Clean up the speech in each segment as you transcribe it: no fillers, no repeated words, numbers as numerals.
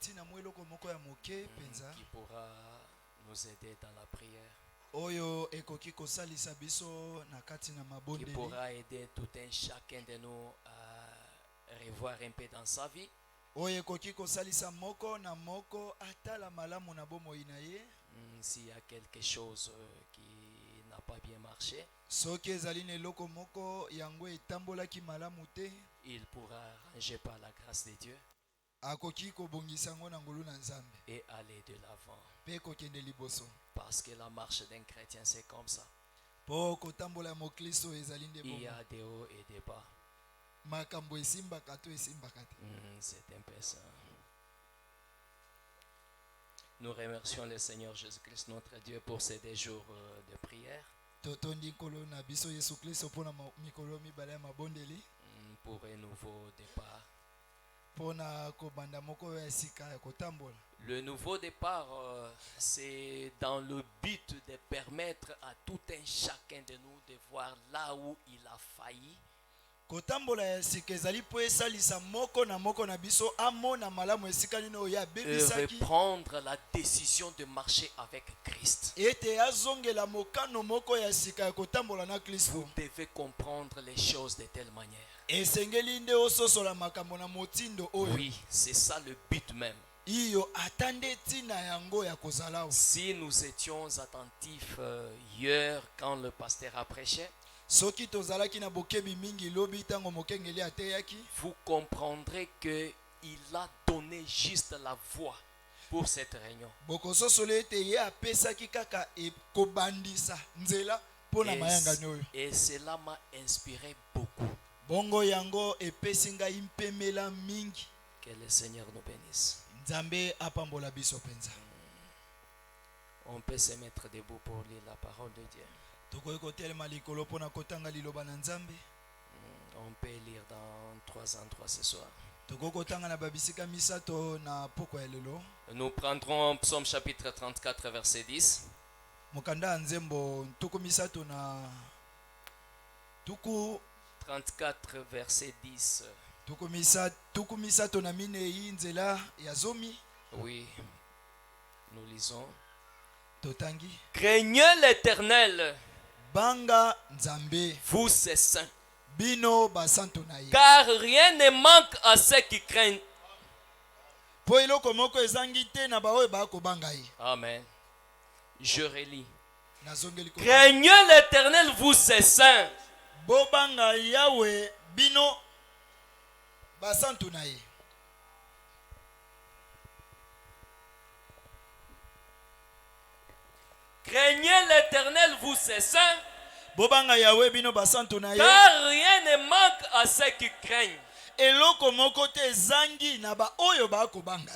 qui pourra nous aider dans la prière, qui pourra aider tout un chacun de nous à revoir un peu dans sa vie. S'il y a quelque chose qui n'a pas bien marché, il pourra ranger par la grâce de Dieu et aller de l'avant. Parce que la marche d'un chrétien, c'est comme ça. Il y a des hauts et des bas. C'est un peu ça. Nous remercions le Seigneur Jésus-Christ, notre Dieu, pour ces 2 jours de prière. Pour un nouveau départ. Le nouveau départ, c'est dans le but de permettre à tout un chacun de nous de voir là où il a failli. Et reprendre la décision de marcher avec Christ. Vous devez comprendre les choses de telle manière. Oui, c'est ça le but même. Si nous étions attentifs hier quand le pasteur a prêché, vous comprendrez qu'il a donné juste la voix pour cette réunion. Et cela m'a inspiré beaucoup. Que le Seigneur nous bénisse. On peut se mettre debout pour lire la parole de Dieu. On peut lire dans 3 en 3 ce soir. Nous prendrons Psaume chapitre 34 verset 10. 34 verset 10. Oui, nous lisons. Craignez l'Éternel, vous ses saints, car rien ne manque à ceux qui craignent. Amen. Je relis. Craignez l'Éternel, vous ses saints. Craignez l'Éternel, vous ses saints, car rien ne manque à ceux qui craignent.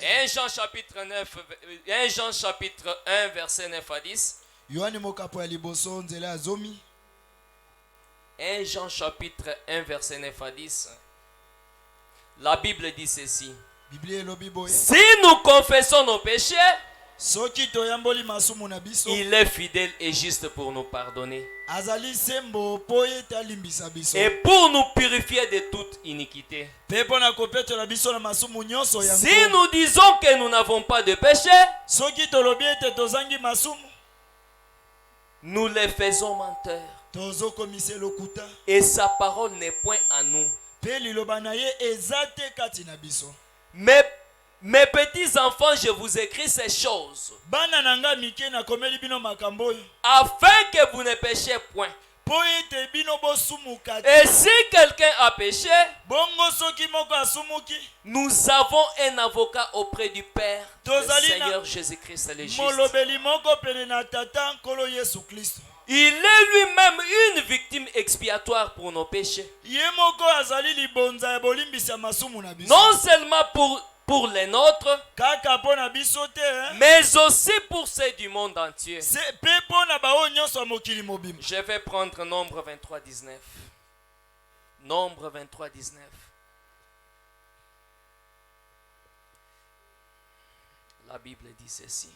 1 Jean chapitre 1 verset 9 à 10. 1 Jean chapitre 1 verset 9 à 10. La Bible dit ceci. Si nous confessons nos péchés, il est fidèle et juste pour nous pardonner et pour nous purifier de toute iniquité. Si nous disons que nous n'avons pas de péché, nous les faisons menteurs et sa parole n'est point à nous. Mes petits enfants, je vous écris ces choses afin que vous ne péchiez point. Et si quelqu'un a péché, nous avons un avocat auprès du Père, le Seigneur Jésus-Christ le juste. Il est lui-même une victime expiatoire pour nos péchés. Non seulement pour les nôtres, mais aussi pour ceux du monde entier. Je vais prendre Nombre 23, 19. Nombre 23, 19. La Bible dit ceci.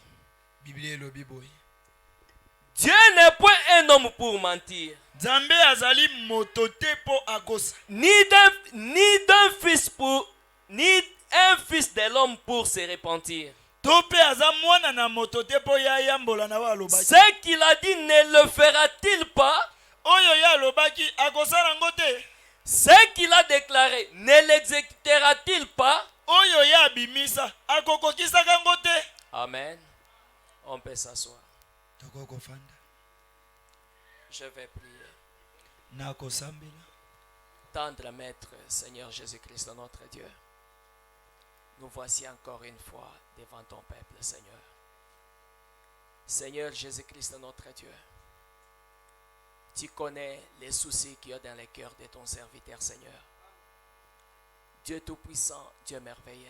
Dieu n'est point un homme pour mentir, ni d'un fils pour, ni un fils de l'homme pour se repentir. Ce qu'il a dit ne le fera-t-il pas? Ce qu'il a déclaré ne l'exécutera-t-il pas? Amen. On peut s'asseoir. Je vais prier. Tendre Maître, Seigneur Jésus-Christ, notre Dieu, nous voici encore une fois devant ton peuple, Seigneur. Seigneur Jésus-Christ, notre Dieu, tu connais les soucis qu'il y a dans les cœurs de ton serviteur, Seigneur. Dieu Tout-Puissant, Dieu merveilleux,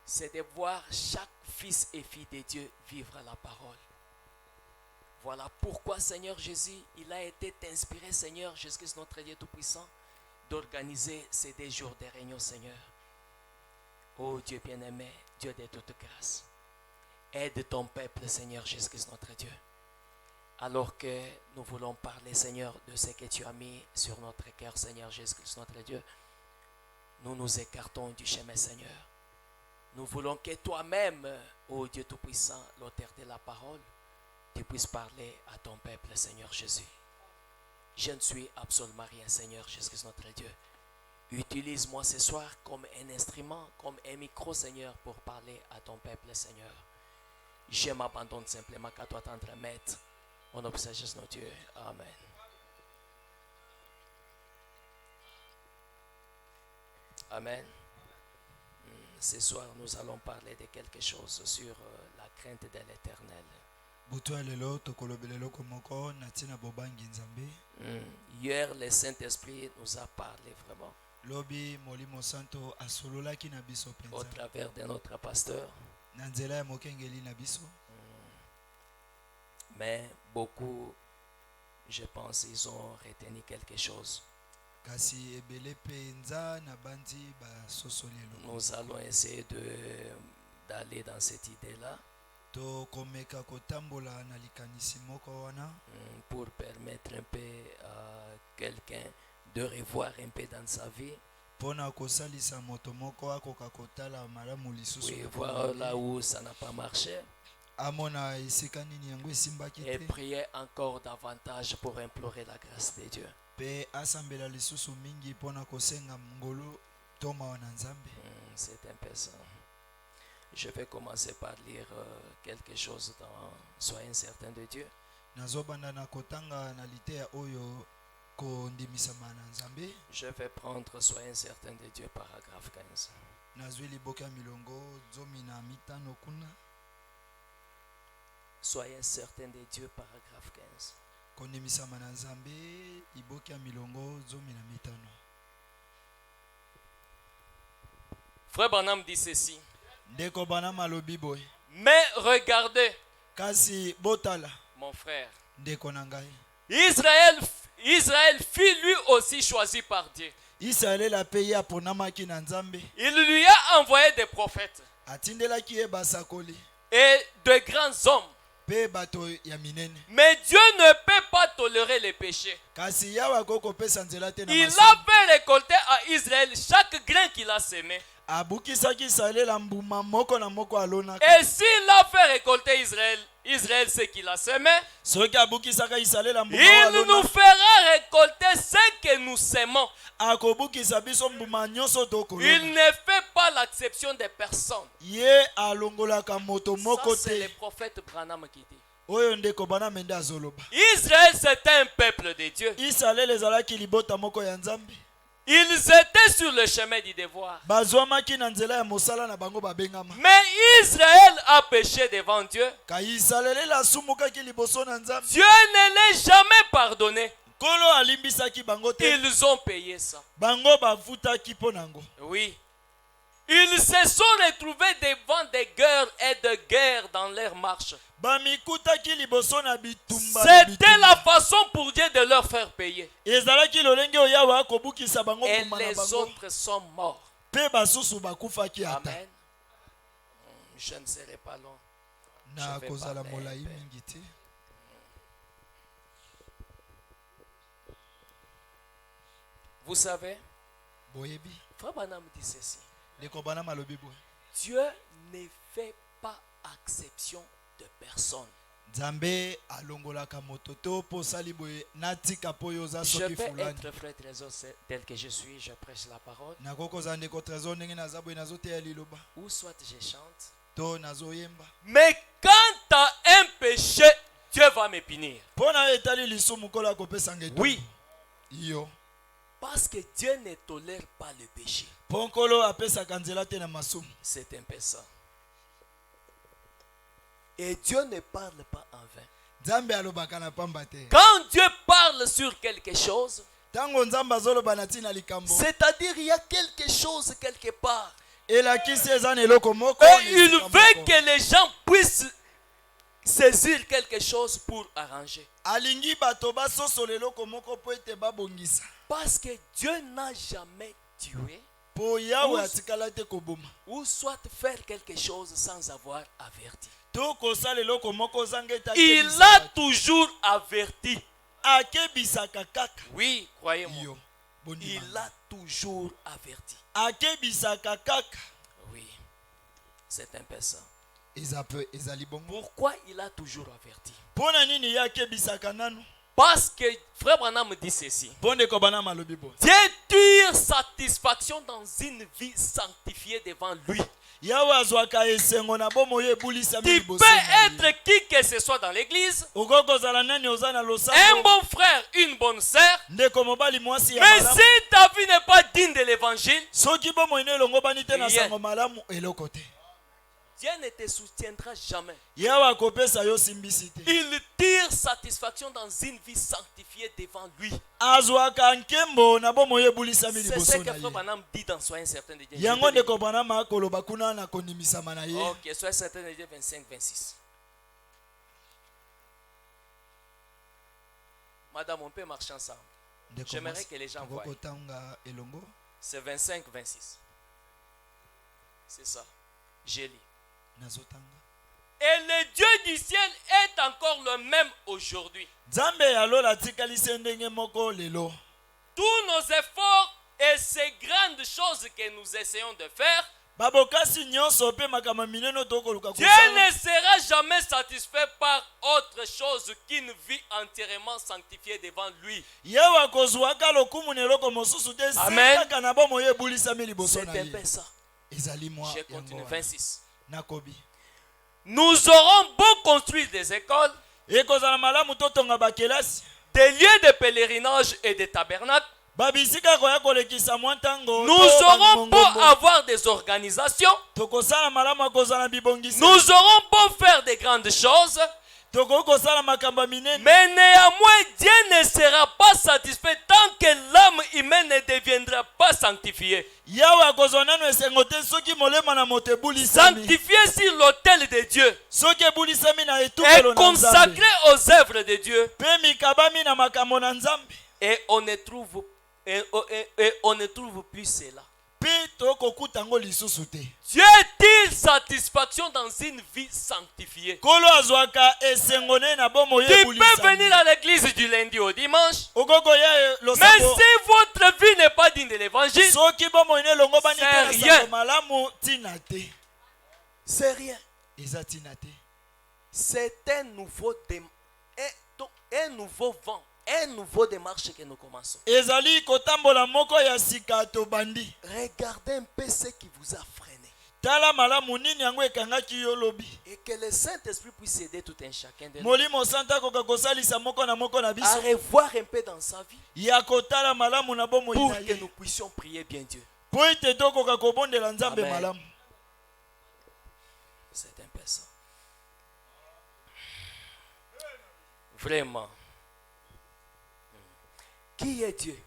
c'est de voir chaque fils et fille de Dieu vivre la parole. Voilà pourquoi, Seigneur Jésus, il a été inspiré, Seigneur Jésus-Christ, notre Dieu Tout-Puissant, d'organiser ces 2 jours de réunion, Seigneur. Oh Dieu bien-aimé, Dieu de toute grâce, aide ton peuple, Seigneur Jésus-Christ, notre Dieu. Alors que nous voulons parler, Seigneur, de ce que tu as mis sur notre cœur, Seigneur Jésus-Christ, notre Dieu, nous nous écartons du chemin, Seigneur. Nous voulons que toi-même, ô Dieu Tout-Puissant, l'auteur de la parole, tu puisses parler à ton peuple, Seigneur Jésus. Je ne suis absolument rien, Seigneur Jésus-Christ, notre Dieu. Utilise-moi ce soir comme un instrument, comme un micro, Seigneur, pour parler à ton peuple, Seigneur. Je m'abandonne simplement qu'à toi, tendre Maître. On observe Jésus, notre Dieu. Amen. Amen. Ce soir, nous allons parler de quelque chose sur la crainte de l'Éternel. Hier, le Saint-Esprit nous a parlé vraiment au travers de notre pasteur. Mais beaucoup, je pense, ils ont retenu quelque chose. Nous allons essayer d'aller dans cette idée-là pour permettre un peu à quelqu'un de revoir un peu dans sa vie. Oui, voir là où ça n'a pas marché. Et prier encore davantage pour implorer la grâce de Dieu. C'est un peu ça. Je vais commencer par lire quelque chose dans Soyez certain de Dieu. Je vais prendre Soyez certain de Dieu, paragraphe 15. Soyez certain de Dieu, paragraphe 15. Frère Branham dit ceci. Mais regardez, mon frère, Israël fut lui aussi choisi par Dieu. Il lui a envoyé des prophètes et de grands hommes. Mais Dieu ne peut pas tolérer les péchés. Il a fait récolter à Israël chaque grain qu'il a semé. Et s'il a fait récolter Israël ce qu'il a semé, il nous fera récolter ce que nous semons. Il ne fait pas l'acception des personnes. Ça, c'est le prophète Branham qui dit. Israël, c'était un peuple de Dieu. Ils étaient sur le chemin du devoir. Mais Israël a péché devant Dieu. Dieu ne l'a jamais pardonné. Ils ont payé ça. Oui. Ils se sont retrouvés devant des guerres et de guerres dans leur marche. C'était la façon pour Dieu de leur faire payer. Et les autres sont morts. Amen. Je ne serai pas long. Je vais parler un peu. Vous savez, Frère Branham dit ceci. Dieu ne fait pas exception de personne. Je peux être frère Trésor tel que je suis, je prêche la parole. Ou soit je chante. Mais quand tu as un péché, Dieu va me punir. Oui. Parce que Dieu ne tolère pas le péché. C'est un peu ça. Et Dieu ne parle pas en vain. Quand Dieu parle sur quelque chose, c'est-à-dire il y a quelque chose quelque part. Et il veut que les gens puissent saisir quelque chose pour arranger. Parce que Dieu n'a jamais tué ou soit faire quelque chose sans avoir averti. Il a toujours averti. Oui, croyez-moi. Il a toujours averti. Oui, c'est un peu ça. Pourquoi il a toujours averti? Parce que Frère Branham me dit ceci. Dieu tire satisfaction dans une vie sanctifiée devant lui. Tu peux être qui que ce soit dans l'église, un bon frère, une bonne sœur, mais si ta vie n'est pas digne de l'évangile, Dieu ne te soutiendra jamais. Il tire satisfaction dans une vie sanctifiée devant lui. C'est ce que Frère Branham dit dans Soyez certain de Dieu. Ok, Soyez certain de Dieu 25-26. Madame, on peut marcher ensemble. J'aimerais que les gens voient. C'est 25-26. C'est ça. J'ai lu. Et le Dieu du ciel est encore le même aujourd'hui. Tous nos efforts et ces grandes choses que nous essayons de faire, Dieu ne sera jamais satisfait par autre chose qu'une vie entièrement sanctifiée devant lui. Amen. C'est un peu ça. Je continue 26. Nous aurons beau construire des écoles, des lieux de pèlerinage et des tabernacles. Nous aurons beau avoir des organisations. Nous aurons beau faire des grandes choses. Mais néanmoins, Dieu ne sera pas satisfait tant que l'âme humaine ne deviendra pas sanctifiée. Sanctifié sur l'autel de Dieu et consacré aux œuvres de Dieu. Et on ne trouve plus cela. Dieu tire satisfaction dans une vie sanctifiée. Tu peux venir à l'église du lundi au dimanche, mais si votre vie n'est pas digne de l'évangile, c'est rien. C'est un nouveau vent, un nouveau démarche que nous commençons. Regardez un peu ce qui vous a freiné. Et que le Saint-Esprit puisse aider tout un chacun de nous à revoir un peu dans sa vie pour que nous puissions prier bien Dieu. Amen. C'est un peu ça. Vraiment. Qui est Dieu?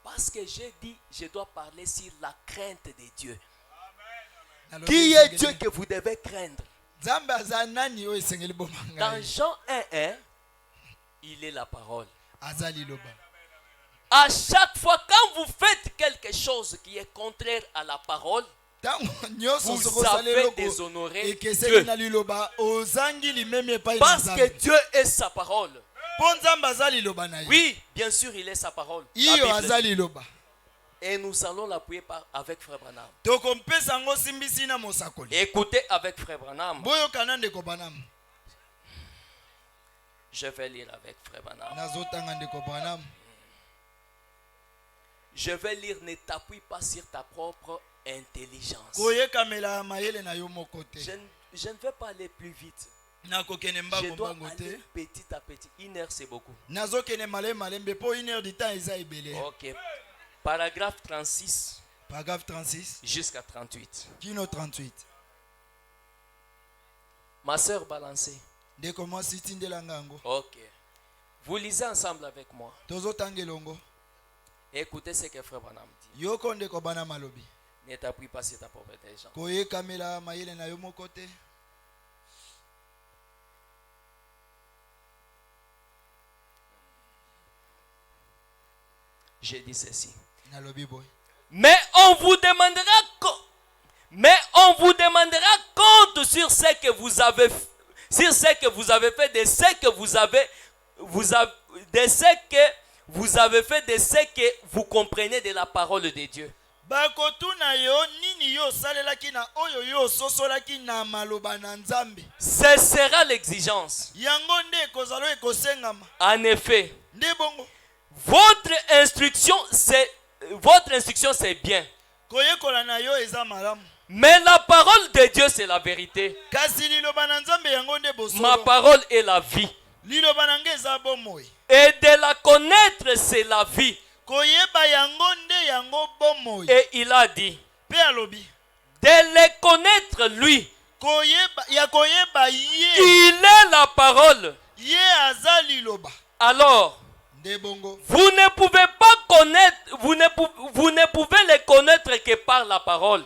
Parce que j'ai dit, je dois parler sur la crainte de Dieu. Qui est Dieu que vous devez craindre? Dans Jean 1:1, il est la parole. À chaque fois, quand vous faites quelque chose qui est contraire à la parole, vous avez déshonoré Dieu. Parce que Dieu est sa parole. Oui, bien sûr, il est sa parole. Et nous allons l'appuyer avec Frère Branham. tokompesa ngo simbisi na mosakoli. Écoutez avec Frère Branham. Boyokana ndeko Branham. Je vais lire avec Frère Branham. Nazotanga ndeko Branham. Je vais lire, ne t'appuie pas sur ta propre intelligence. Koyekamela mayele na yo moko te. Je ne vais pas aller plus vite. Je dois aller petit à petit. 1 heure, c'est beaucoup. Ok. Paragraphe 36. Paragraphe 36. Jusqu'à 38. Kino 38. Ma soeur balancée. Ok. Vous lisez ensemble avec moi. Écoutez ce que Frère Branham dit. Ne t'appuie pas sur ta propre intelligence. J'ai dit ceci. Mais on vous demandera compte sur ce que vous avez fait, de ce que vous avez fait, de ce que vous comprenez de la parole de Dieu. Ce sera l'exigence. En effet, votre instruction c'est bien. Mais la parole de Dieu c'est la vérité. Ma parole est la vie. Et de la connaître c'est la vie. Et il a dit de le connaître lui. Il est la parole. Alors vous ne pouvez pas connaître, vous ne pouvez les connaître que par la parole.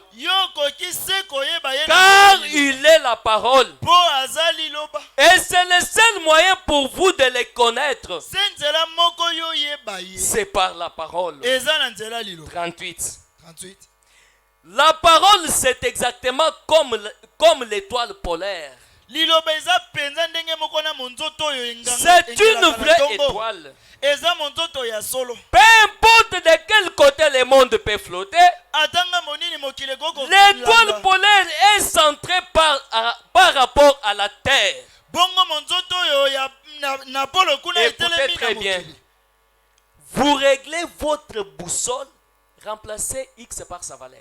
Car il est la parole. Et c'est le seul moyen pour vous de les connaître. C'est par la parole. 38. La parole c'est exactement comme l'étoile polaire. C'est une vraie étoile. Peu importe de quel côté le monde peut flotter, l'étoile polaire est centrée par rapport à la Terre. Écoutez très bien. Vous réglez votre boussole, remplacez X par sa valeur.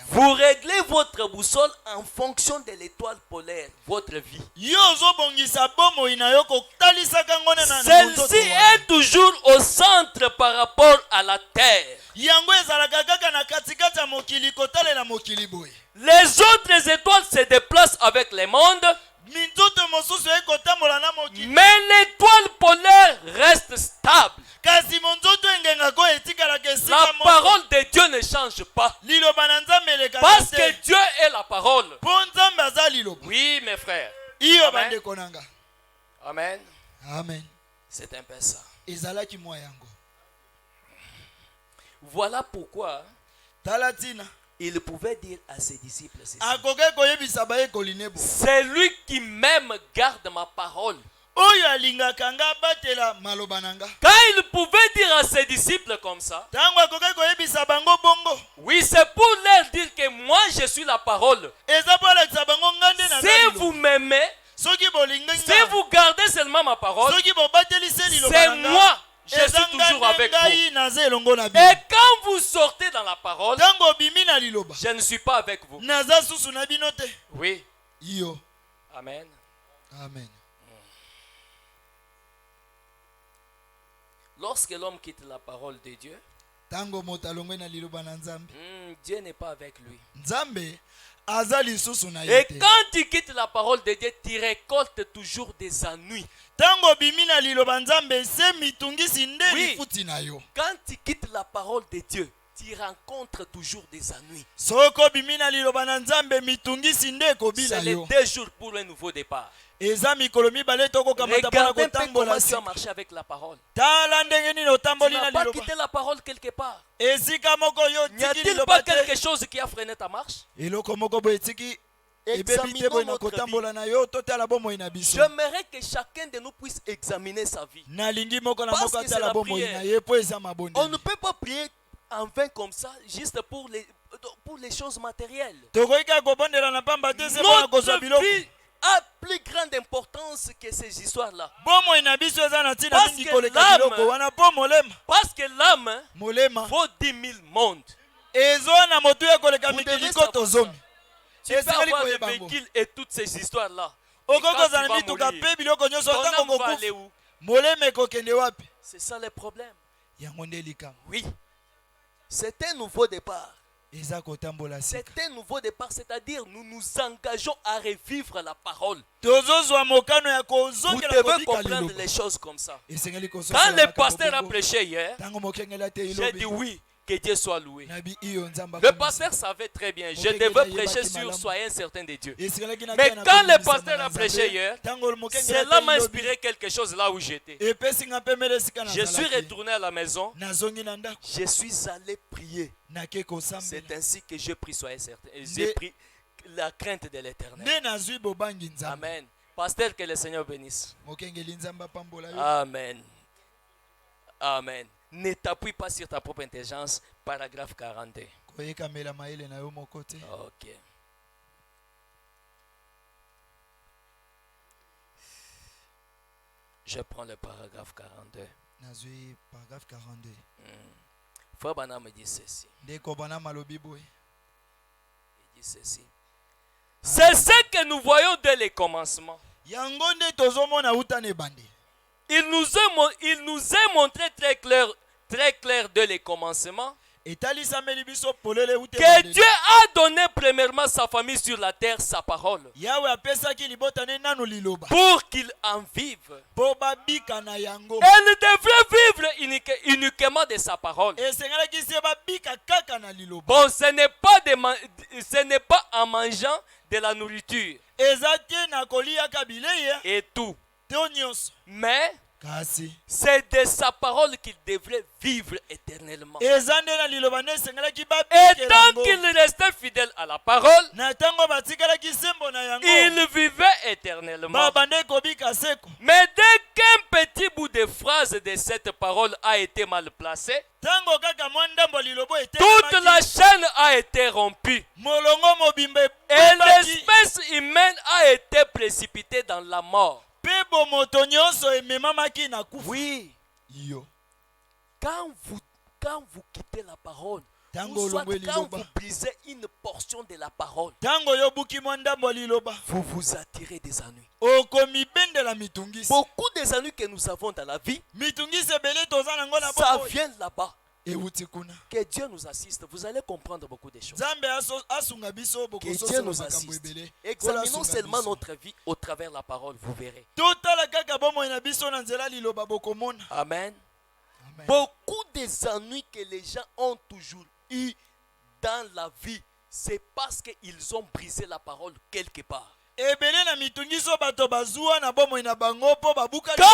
Vous réglez votre boussole en fonction de l'étoile polaire, votre vie. Celle-ci est toujours au centre par rapport à la terre. Les autres étoiles se déplacent avec le monde. Mais l'étoile polaire reste stable. La parole de Dieu ne change pas. Parce que Dieu est la parole. Oui, mes frères. Amen. Amen. Amen. C'est un peu ça. Voilà pourquoi il pouvait dire à ses disciples ceci. C'est lui qui même garde ma parole. Quand il pouvait dire à ses disciples comme ça, oui, c'est pour leur dire que moi je suis la parole. Si vous m'aimez, si vous gardez seulement ma parole, c'est moi. Je suis toujours avec vous. Et quand vous sortez dans la parole, je ne suis pas avec vous. Oui. Amen. Amen. Lorsque l'homme quitte la parole de Dieu, Dieu n'est pas avec lui. Et quand tu quittes la parole de Dieu, tu récoltes toujours des ennuis. Oui. Quand tu quittes la parole de Dieu, tu rencontres toujours des ennuis. C'est les 2 jours pour le nouveau départ. Regardez comment tu as marché avec la parole. Tu n'as pas quitté la parole quelque part. N'y a-t-il pas quelque chose qui a freiné ta marche? Examinons notre vie. kotambola na yo totala bomoi na biso. J'aimerais que chacun de nous puisse examiner sa vie. Nalingi moko na Parce moko que c'est atala la bomoi prière. na ye po eza mabonde. On ne peut pas prier en vain comme ça, juste pour les choses matérielles. Tokoika kobondela na pamba te se bona kozwa Notre biloko. vie a plus grande importance que ces histoires-là. Bomoi na biso eza na ntina Parce mingi que koleka l'âme- biloko wana po molema. Parce que l'âme Molema vaut 10 000 mondes. ezo na motu ya koleka Vous mikili devez koto savoir zomi. Tu peux Esengeli avoir des koyeba ngo. véhicules et toutes ces histoires-là. Et Oko quand tu kozala vas mituka mourir, pe biloko nyonso ton ntango âme va aller kokufa. où? Molema ekokende wapi? C'est ça le problème. Yango nde likambo. Oui. C'est un nouveau départ. Eza kotambola sika. C'est un nouveau départ, c'est-à-dire nous nous engageons à revivre la parole. Tozozwa mokano ya Vous kozongela devez kobika comprendre liloba. les choses comme ça. Esengeli kososola Quand le na pasteur a kabongo. prêché hier, Tango mokengela te j'ai ilobi. dit oui, que Dieu soit loué. Nabi iyo nzamba Le komisa. pasteur savait très bien, je Mokengela devais yebaki prêcher sur malamu. soyez certain de Dieu. Esengelaki na Mais tia na quand le komisa pasteur na a Nzambe, prêché hier, tango mokengela cela te m'a ilobi, inspiré quelque chose là où j'étais. epesi nga mpe mbele esika Je suis nazalaki. retourné à la maison, Nazongi na ndako je suis allé prier. nake kosambela. C'est ainsi que j'ai pris soyez certain. J'ai pris la crainte de l'éternel. nde nazwi bobangi nzambe. Amen. Pasteur, que le Seigneur bénisse. Mokengeli nzambe apambola yo. Amen. Amen. Ne t'appuie pas sur ta propre intelligence. Paragraphe 42. Koyekamela maele na yo moko te. Ok. Je prends le paragraphe 42. Nazwi paragraphe 42. Frère Bana me dit ceci. Ndeko bana malobi boye. Il dit ceci. C'est ce que nous voyons dès les commencements. Yango nde tozomona uta na ebande. Il nous est montré très clair dès les commencements Etalisameli biso polele uta que ebande. Dieu a donné premièrement sa famille sur la terre, sa parole, Yawe apesaki libota ne nanu liloba. pour qu'il en vive. Po babika na yango. Elle devrait vivre uniquement de sa parole. Esengelaki se babika kaka na liloba. Bon, ce n'est pas en mangeant de la nourriture Eza te na koliaka bilei et tout, te nyonso. mais Kasi c'est de sa parole qu'il devrait vivre éternellement. eza nde na liloba nde esengelaki Et babikela tant yango. qu'il restait fidèle à la parole, Na ntango batikalaki sembo na yango. il vivait éternellement. Babande kobika seko. Mais dès qu'un petit bout de phrase de cette parole a été mal placé, Tango kaka mwa ndambo lilobo toute la chaîne a été rompue molongo mobimba et ebaki. l'espèce humaine a été précipitée dans la mort. Pe bomoto nyonso ememamaki na kufa. Oui, Yo. quand vous quittez la parole, Tango ou soit olongwe quand liloba. vous brisez une portion de la parole, Tango yobuki mwa ndambo liloba. vous vous attirez des ennuis. Okomibendela mitungisi. Beaucoup des ennuis que nous avons dans la vie, Mitungisi ebele toza nango na ça boko. vient là-bas. Euti kuna. Que Dieu nous assiste. Vous allez comprendre beaucoup de choses. Nzambe asunga biso Que bokososola Dieu nous makambo assiste. ebele. Examinons Kola seulement asunga biso. notre vie au travers de la parole, vous verrez. Totala kaka bomoi na biso na nzela liloba bokomona. Amen. Amen. Beaucoup des ennuis que les gens ont toujours eu dans la vie, c'est parce qu'ils ont brisé la parole quelque part. Ebele na mitungiso bato bazua na bomoi na bango po babuka Quand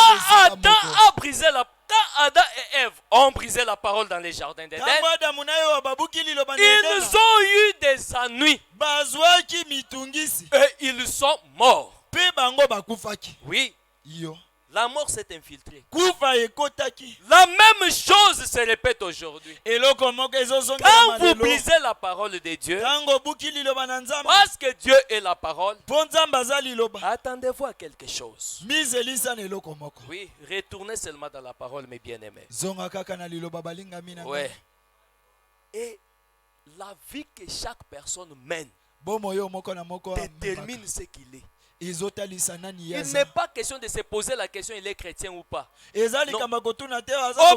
Adam et Ève ont brisé la parole dans les jardins d'Éden, Tango Adamu na Eva babuki liloba na ils Edena. ont eu des ennuis Bazwaki mitungisi. et ils sont morts. Pe bango bakufaki. Oui, Yo. la mort s'est infiltrée. Kufa ekotaki. La même chose se répète aujourd'hui. Eloko moko ezozonga Quand vous malelo. brisez la parole de Dieu, Tango buki liloba na Nzambe. parce que Dieu est la parole, Po Nzambe aza liloba. attendez-vous à quelque chose. Mizelisa na eloko moko. Oui, retournez seulement dans la parole, mes bien-aimés. Zonga kaka na liloba balingami na. Ouais. Et la vie que chaque personne mène Bomo yo moko na moko détermine ce qu'il est. ezotalisa nani Il yaza. n'est pas question de se poser la question, il est chrétien ou pas. Eza Non. likamba kotuna te aza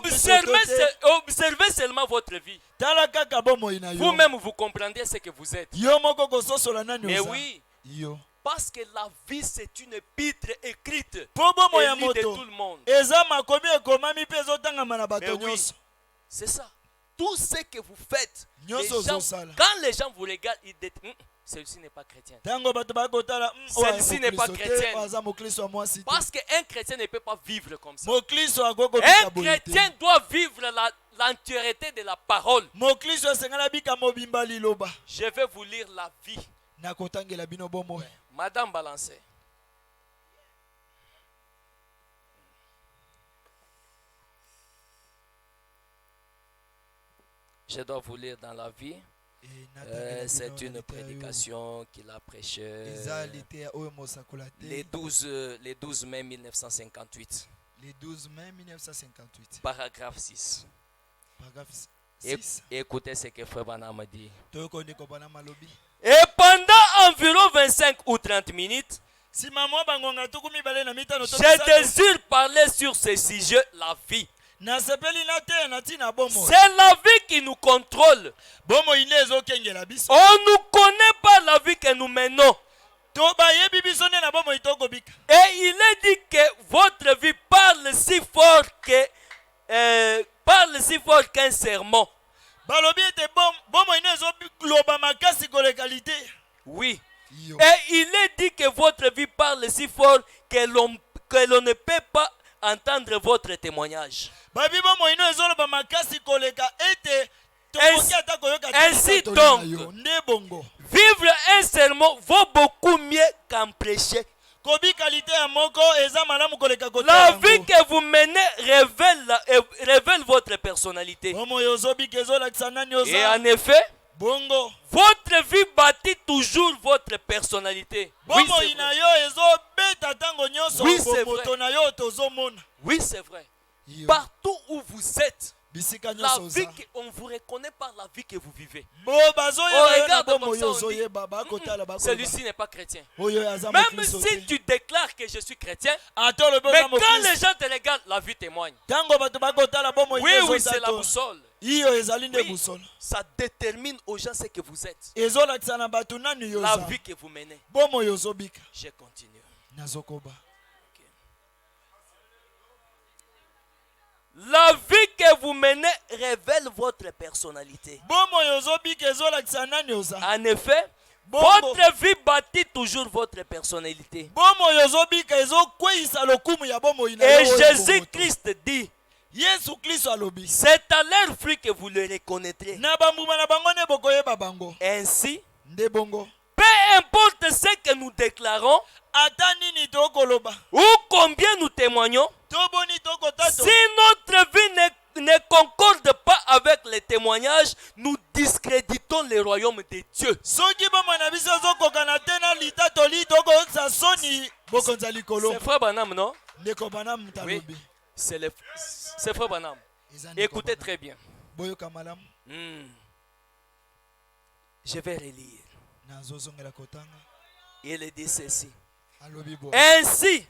Observez seulement votre vie. tala kaka bomoi na yo. Vous-même, vous comprendrez ce que vous êtes. Yo moko kososola nani Mais oza. oui, Yo. parce que la vie, c'est une épître écrite Po bomo et ya lue de moto. tout le monde. Eza makomi ekomami mpe ezotangama na Mais bato oui, nyonso. c'est ça. Tout ce que vous faites, Nyonso les gens, ozosala. quand les gens vous regardent, ils disent celui-ci n'est pas chrétien. Tango bato bakotala Celle-ci n'est pas chrétienne. aza mokristo ya mwasi te. Parce qu'un chrétien ne peut pas vivre comme ça. Mokristo akoko Un bika boye chrétien te. doit vivre l'entièreté de la parole. Mokristo asengala bika mobimba liloba. Je vais vous lire la vie nakotangela bino bomoi. Madame Balancé. Je dois vous lire dans la vie. C'est une prédication qu'il a prêchée les 12 mai 1958. Les 12 mai 1958. Paragraphe 6. Paragraphe 6. Et écoutez ce que Frère Branham dit. Et Et pendant environ 25 ou 30 minutes, je désire parler sur ce sujet, la vie. C'est la vie qui nous contrôle. On ne connaît pas la vie que nous menons. Et il est dit que votre vie parle si fort qu'un sermon. Oui. Et il est dit que votre vie parle si fort que l'on ne peut pas entendre votre témoignage. Ainsi donc, vivre un sermon vaut beaucoup mieux qu'en prêcher. La vie que vous menez révèle votre personnalité. Et en effet, votre vie bâtit toujours votre personnalité. Oui, c'est vrai. Oui, c'est vrai. Partout où vous êtes, la vie on vous reconnaît par la vie que vous vivez. Celui-ci n'est pas chrétien. Même si tu déclares que je suis chrétien, mais quand les gens te regardent, la vie témoigne. Oui, c'est la boussole. Oui, ça détermine aux gens ce que vous êtes. La vie que vous menez. Je continue. La vie que vous menez révèle votre personnalité. En effet, votre vie bâtit toujours votre personnalité. Et Jésus-Christ dit, c'est à leur fruit que vous le reconnaîtrez. Ainsi, peu importe ce que nous déclarons ou combien nous témoignons, si notre vie ne concorde pas avec les témoignages, nous discréditons le royaume de Dieu. C'est Frère Branham, non? Oui, c'est Frère Branham. Écoutez très bien. Je vais relire. Il dit ceci. Ainsi,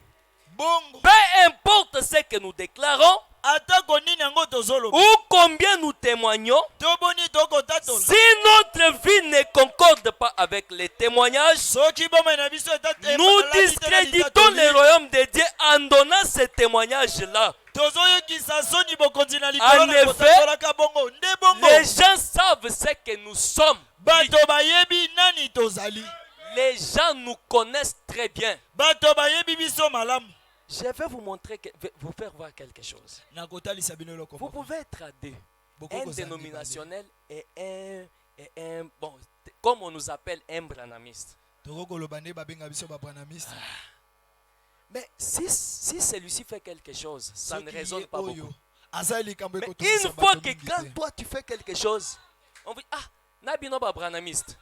peu importe ce que nous déclarons ou combien nous témoignons, si notre vie ne concorde pas avec les témoignages, nous discréditons le royaume de Dieu en donnant ce témoignage-là. En effet, les gens savent ce que nous sommes. Les gens nous connaissent très bien. Je vais vous montrer, vous faire voir quelque chose. Vous pouvez être à deux. Un dénominationnel et un bon, comme on nous appelle, un branhamiste. Mais si celui-ci fait quelque chose, ça ne résonne pas beaucoup. Mais une fois que quand toi tu fais quelque chose, on dit, ah, Nabinoba branhamiste.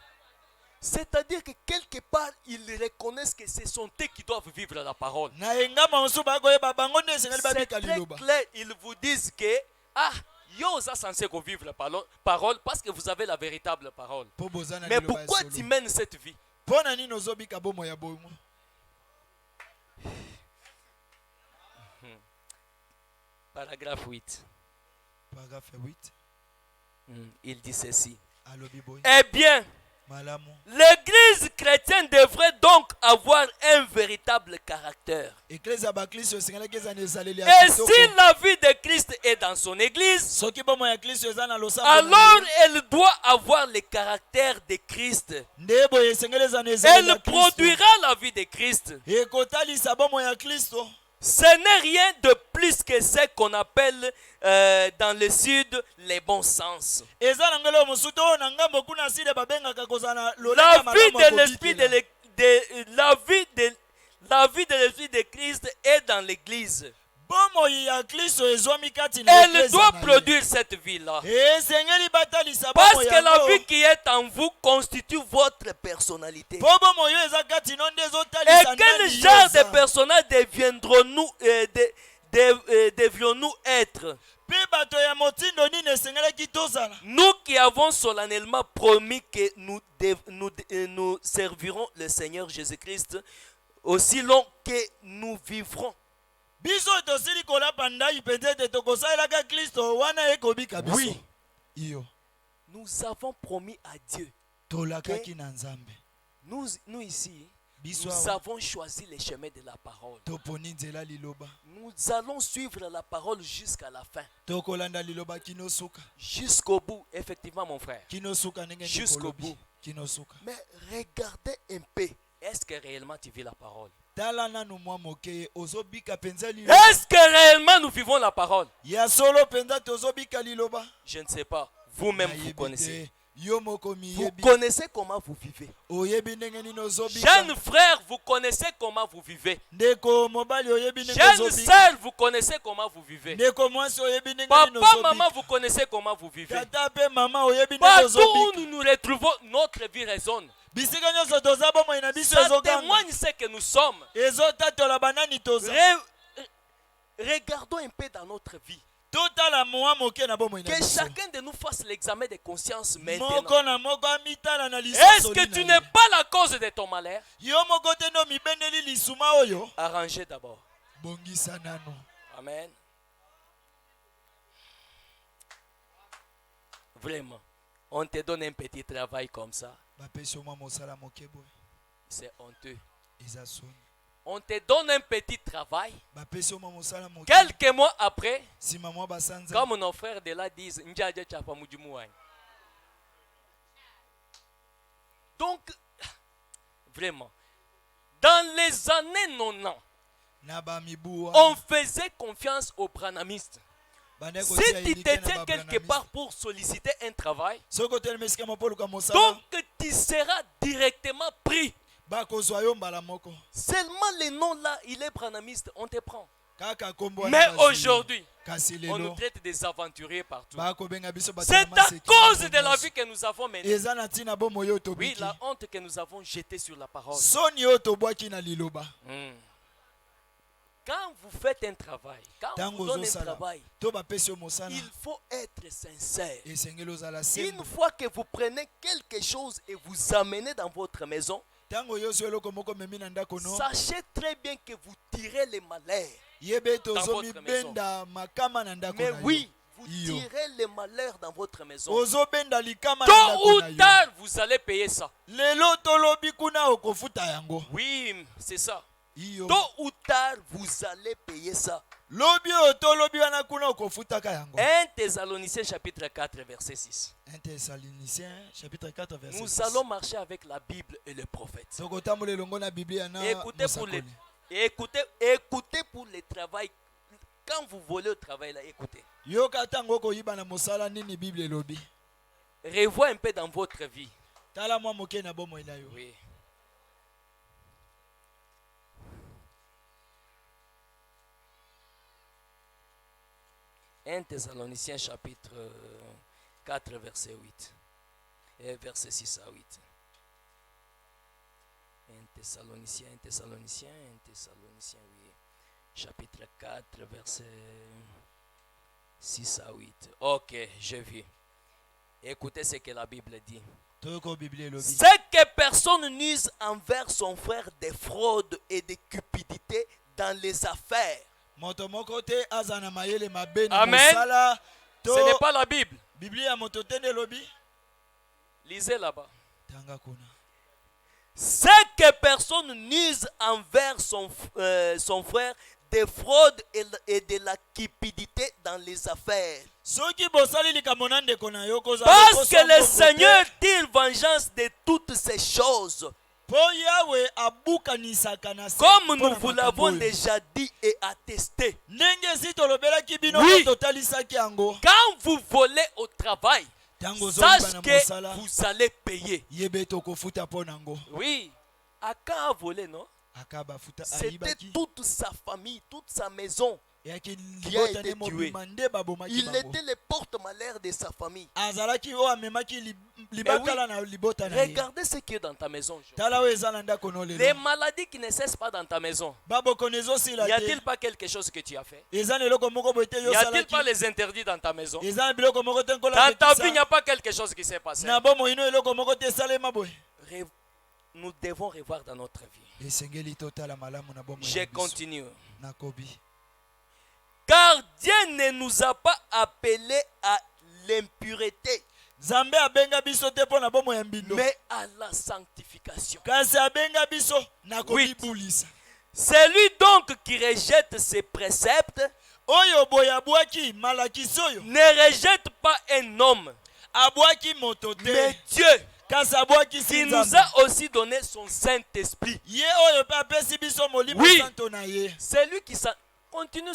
C'est-à-dire que quelque part, ils reconnaissent que ce sont eux qui doivent vivre la parole. C'est très clair, ils vous disent que, ah, yo, ça censé vivre la parole parce que vous avez la véritable parole. Mais pourquoi tu mènes cette vie? Paragraphe 8. Paragraphe 8. Il dit ceci. Eh bien, l'Église chrétienne devrait donc avoir un véritable caractère. Et si la vie de Christ est dans son Église, alors elle doit avoir le caractère de Christ. Elle produira la vie de Christ. Ce n'est rien de plus que ce qu'on appelle dans le sud les bons sens. eza na ngelo mosuto oyo na ngambo kuna side babengaka kozala na La lolenge vie malamu ya de l'esprit kobikela. la vie de l'esprit de Christ est dans l'église. bomoi ya kristo ezwami kati na Elle eklezia doit na ye. produire cette vie-là. esengeli batalisa Parce bomoi que la yango vie qui est en vous constitue votre personnalité. mpo bomoi oyo eza kati no nde Et ezotalisa quel nani yo genre de eza. personnage devions-nous être? mpe bato ya motindo nini esengelaki tozala. Nous qui avons solennellement promis que nous servirons le Seigneur Jésus-Christ aussi long que nous vivrons. biso tosili kolapa ndai mpenza ete tokosalelaka kristo wana ekobika biso. Oui. iyo Nous avons promis à Dieu. tolakaki na nzambe. Nous ici, biso nous awa avons choisi le chemin de la parole. toponi nzela liloba. Nous allons suivre la parole jusqu'à la fin. tokolanda liloba kino suka. Jusqu'au bout, effectivement, mon frère. kino suka ndenge nini Jusqu'au kolobi. bout. kino suka. Mais regardez un peu. Est-ce que réellement tu vis la parole? tala nanu mwa moke ozobika mpenza liloba. Est-ce que réellement nous vivons la parole? ya solo mpenza tozobika liloba. Je ne sais pas. Vous-même, vous Nayebi connaissez. te. yo moko Vous miyebi. connaissez comment vous vivez. oyebi ndenge nini ozobika. Jeunes frères, vous connaissez comment vous vivez. ndeko mobali oyebi ndenge Jeunes ozobika. sœurs, vous connaissez comment vous vivez. ndeko mwasi oyebi ndenge nini Papa, ozobika. maman, vous connaissez comment vous vivez. tata mpe mama oyebi ndenge Partout où ozobika. nous nous retrouvons, notre vie résonne. bisika nyonso toza bomoi na biso Ça ezoganga. témoigne ce que nous sommes. ezotatola banani toza. Regardons un peu dans notre vie. totala mwa moke na bomoi na Que biso. chacun de nous fasse l'examen de conscience maintenant. moko na moko amitala na Est-ce lisasoli que na tu ye. n'es pas la cause de ton malheur? yo moko te ndo mibendeli lisuma oyo. Arrangez d'abord. bongisa nano. Amen. Vraiment. On te donne un petit travail comme ça. bapesi yo mwa mosala moke boye. C'est honteux. eza soni. On te donne un petit travail. bapesi yo mwa mosala moke. Quelques mois après, nsima mwa basanza. comme nos frères de là disent, Njaja chapa mujumu wanyu. Donc, vraiment, dans les années 90, na bamibu on faisait confiance aux branamistes. bandeko Si tia tu elike na t'étais quelque babranamiste. part pour solliciter un travail, soki otelemi esika mopoluka mosala. donc tu seras directement pris. bakozwa yo mbala moko. Seulement le nom là, il est branamiste, on te prend. kaka kombo wana Mais bazwi. aujourd'hui, kasi on nous lelo traite des aventuriers partout. bakobenga biso bato C'est ya à maseki cause na de la nyonso. vie que nous avons menée. eza na ntina bomoi oyo Oui, tobiki. la honte que nous avons jetée sur la parole. soni oyo tobwaki na liloba. Quand vous faites un travail, quand on ntango vous donne un ozosala travail, to bapesi yo mosala. il faut être sincère. esengeli ozala Une sembo. fois que vous prenez quelque chose et vous amenez dans votre maison, ntango yo so eloko moko memi na ndako no. sachez très bien que vous tirez les malheurs. yebe ete Dans votre ozomibenda makama na ndako Mais na yo. oui, vous Iyo. tirez les malheurs dans votre maison. ozobenda likama na Tôt ndako ou na yo. tard, vous allez payer ça. lelo tolobi kuna okofuta yango. Oui, c'est ça. iyo Tôt ou tard, vous allez payer ça. lobi oyo tolobi wana kuna okofutaka yango. 1 Thessaloniciens chapitre 4, verset 6. 1 Thessaloniciens chapitre 4 verset Nous 6. allons marcher avec la Bible et le prophète. tokotambola elongo na biblia na Écoutez pour, mosakoli. écoutez pour le travail. Quand vous volez au travail, là, écoutez. yoka ntango okoyiba na mosala nini bible elobi. Revois un peu dans votre vie. tala mwa moke na bomoi na yo. Oui. Un Thessaloniciens chapitre 4, verset 8. Et verset 6 à 8. Un Thessaloniciens, oui. Chapitre 4, verset 6 à 8. Ok, j'ai vu. Écoutez ce que la Bible dit. toyoko biblia elobi. C'est que personne n'use envers son frère des fraudes et des cupidités dans les affaires. moto moko te aza na mayele mabe na Amen. mosala. Ce n'est pas la Bible. biblia ya moto te nde elobi. Lisez là-bas. tanga kuna. C'est que personne n'use envers son frère des fraudes et de la cupidité dans les affaires. soki bosali likambo na ndeko na yo kozala Parce lokoso que le mbongo te. Seigneur tire vengeance de toutes ces choses. po yawe abukanisaka na se Comme mpo nous na vous makambo l'avons oyo. déjà dit et attesté, Ndenge esi tolobelaki bino Oui. mpo totalisaki yango quand vous volez au travail, ntango ozoliba sache na que mosala vous allez payer. yebe tokofuta mpo nango. Oui. Akan a volé, non? Akabafuta C'était ayibaki toute sa famille, toute sa maison. eyaki Qui a libota été ne mobima nde babomaki Il bango. était le porte-malheur de sa famille. azalaki oyo amemaki libakala na libota na ye. Regardez ce qui est dans ta maison aujourd'hui. tala oyo eza na ndako no Les lelo maladies qui ne cessent pas dans ta maison. babokoni ezosila Y a-t-il te pas quelque chose que tu as fait? eza na eloko moko boye te Y a-t-il pas yosalaki les interdits dans ta maison? eza na biloko moko te nkola Dans ta vie, il pekisa. n'y a pas quelque chose qui s'est passé. na bomoi no eloko moko te esalema boye Ré- Nous devons revoir dans notre vie. esengeli totala malamu na bomoi Je na biso. continue. nakobi Car Dieu ne nous a pas appelés à l'impureté, nzambe abenga biso te mpo na bomoi ya mbindo mais à la sanctification. kasi abenga biso na Oui. kobibulisa. Celui donc qui rejette ses préceptes oyo boye abwaki malakisi oyo ne rejette pas un homme, abwaki moto te mais Dieu kasi abwaki si qui nous nzambe a aussi donné son Saint-Esprit. ye oyo mpe apesi biso molimo Oui. santo na ye. Celui qui continue,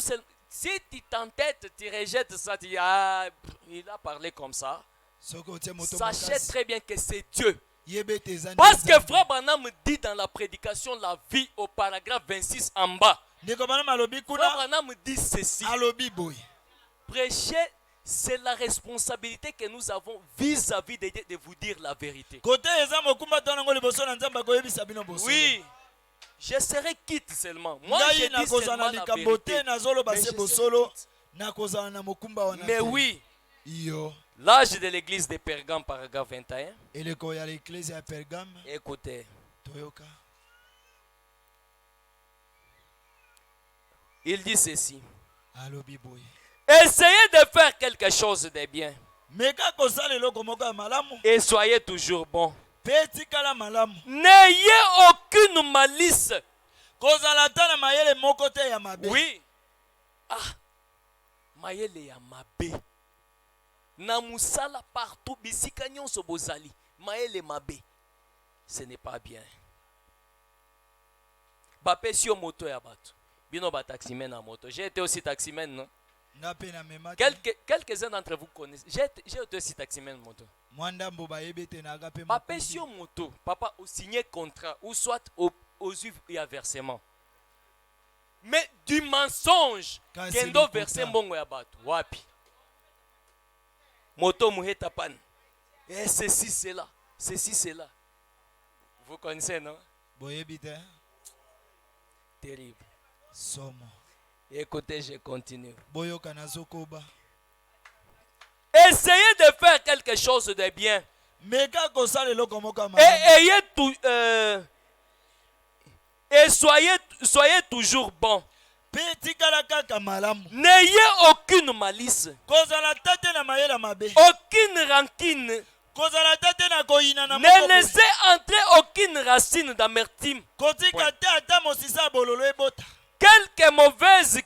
si tu t'entêtes, tu rejettes ça, tu dis, ah, il a parlé comme ça. soki otie moto Sachez makasi très bien que c'est Dieu. yebe te eza nde Parce que Nzambe. Frère Branham dit dans la prédication La vie au paragraphe 26 en bas. ndeko bana malobi Frère kuna Branham dit ceci. alobi boye Prêcher, c'est la responsabilité que nous avons vis-à-vis de Dieu de vous dire la vérité. kote eza mokumba to nango liboso na nzambe akoyebisa bino bosolo. Oui, je serai quitte seulement. Moi, je ngai dis nakozala na seulement la likambo te vérité. nazoloba Mais se je serai bosolo quitte. nakozala na mokumba wana Mais te. oui, yo l'âge de l'église de Pergame, paragraphe 21. eleko ya l'eklezia ya pergame Écoutez, toyoka il dit ceci. alobi boye Essayez de faire quelque chose de bien meka kosala eloko moko ya malamu et soyez toujours bon. mpe tikala malamu N'ayez aucune malice. kozala ata na mayele moko te ya mabe. Oui. Ah, mayele ya mabe. Na musala partout bisika nyonso bozali. Mayele mabe. Ce n'est pas bien. Bapesi yo moto ya bato. Bino ba taximen na moto. J'ai été aussi taximen, non? nga mpe namemaki Quelques-uns d'entre vous connaissent. J'ai été aussi taximen moto. mwa ndambo bayebi ete naga mpe Bapesi yo moto. Papa, au signer contrat ou soit aux œuvres et à versement. Mais du mensonge. Kasi Kendo lokuta. verse mbongo ya bato. Wapi? Moto muheta pan. Et ceci, cela. Ceci, cela. Vous connaissez, non? boyebi te Terrible. somo Écoutez, je continue. boyoka nazokoba Essayez de faire quelque chose de bien. meka kosala eloko moko ya Et malamu ayez tout. Et soyez toujours bon. mpe tikala kaka malamu N'ayez aucune malice. kozala ta te na mayele ya mabe Aucune rancune. kozala ta te na koyina na Ne moko boye. laissez entrer aucune racine d'amertume. kotika te ata mosisa ya bololo ebota Quelque mauvaise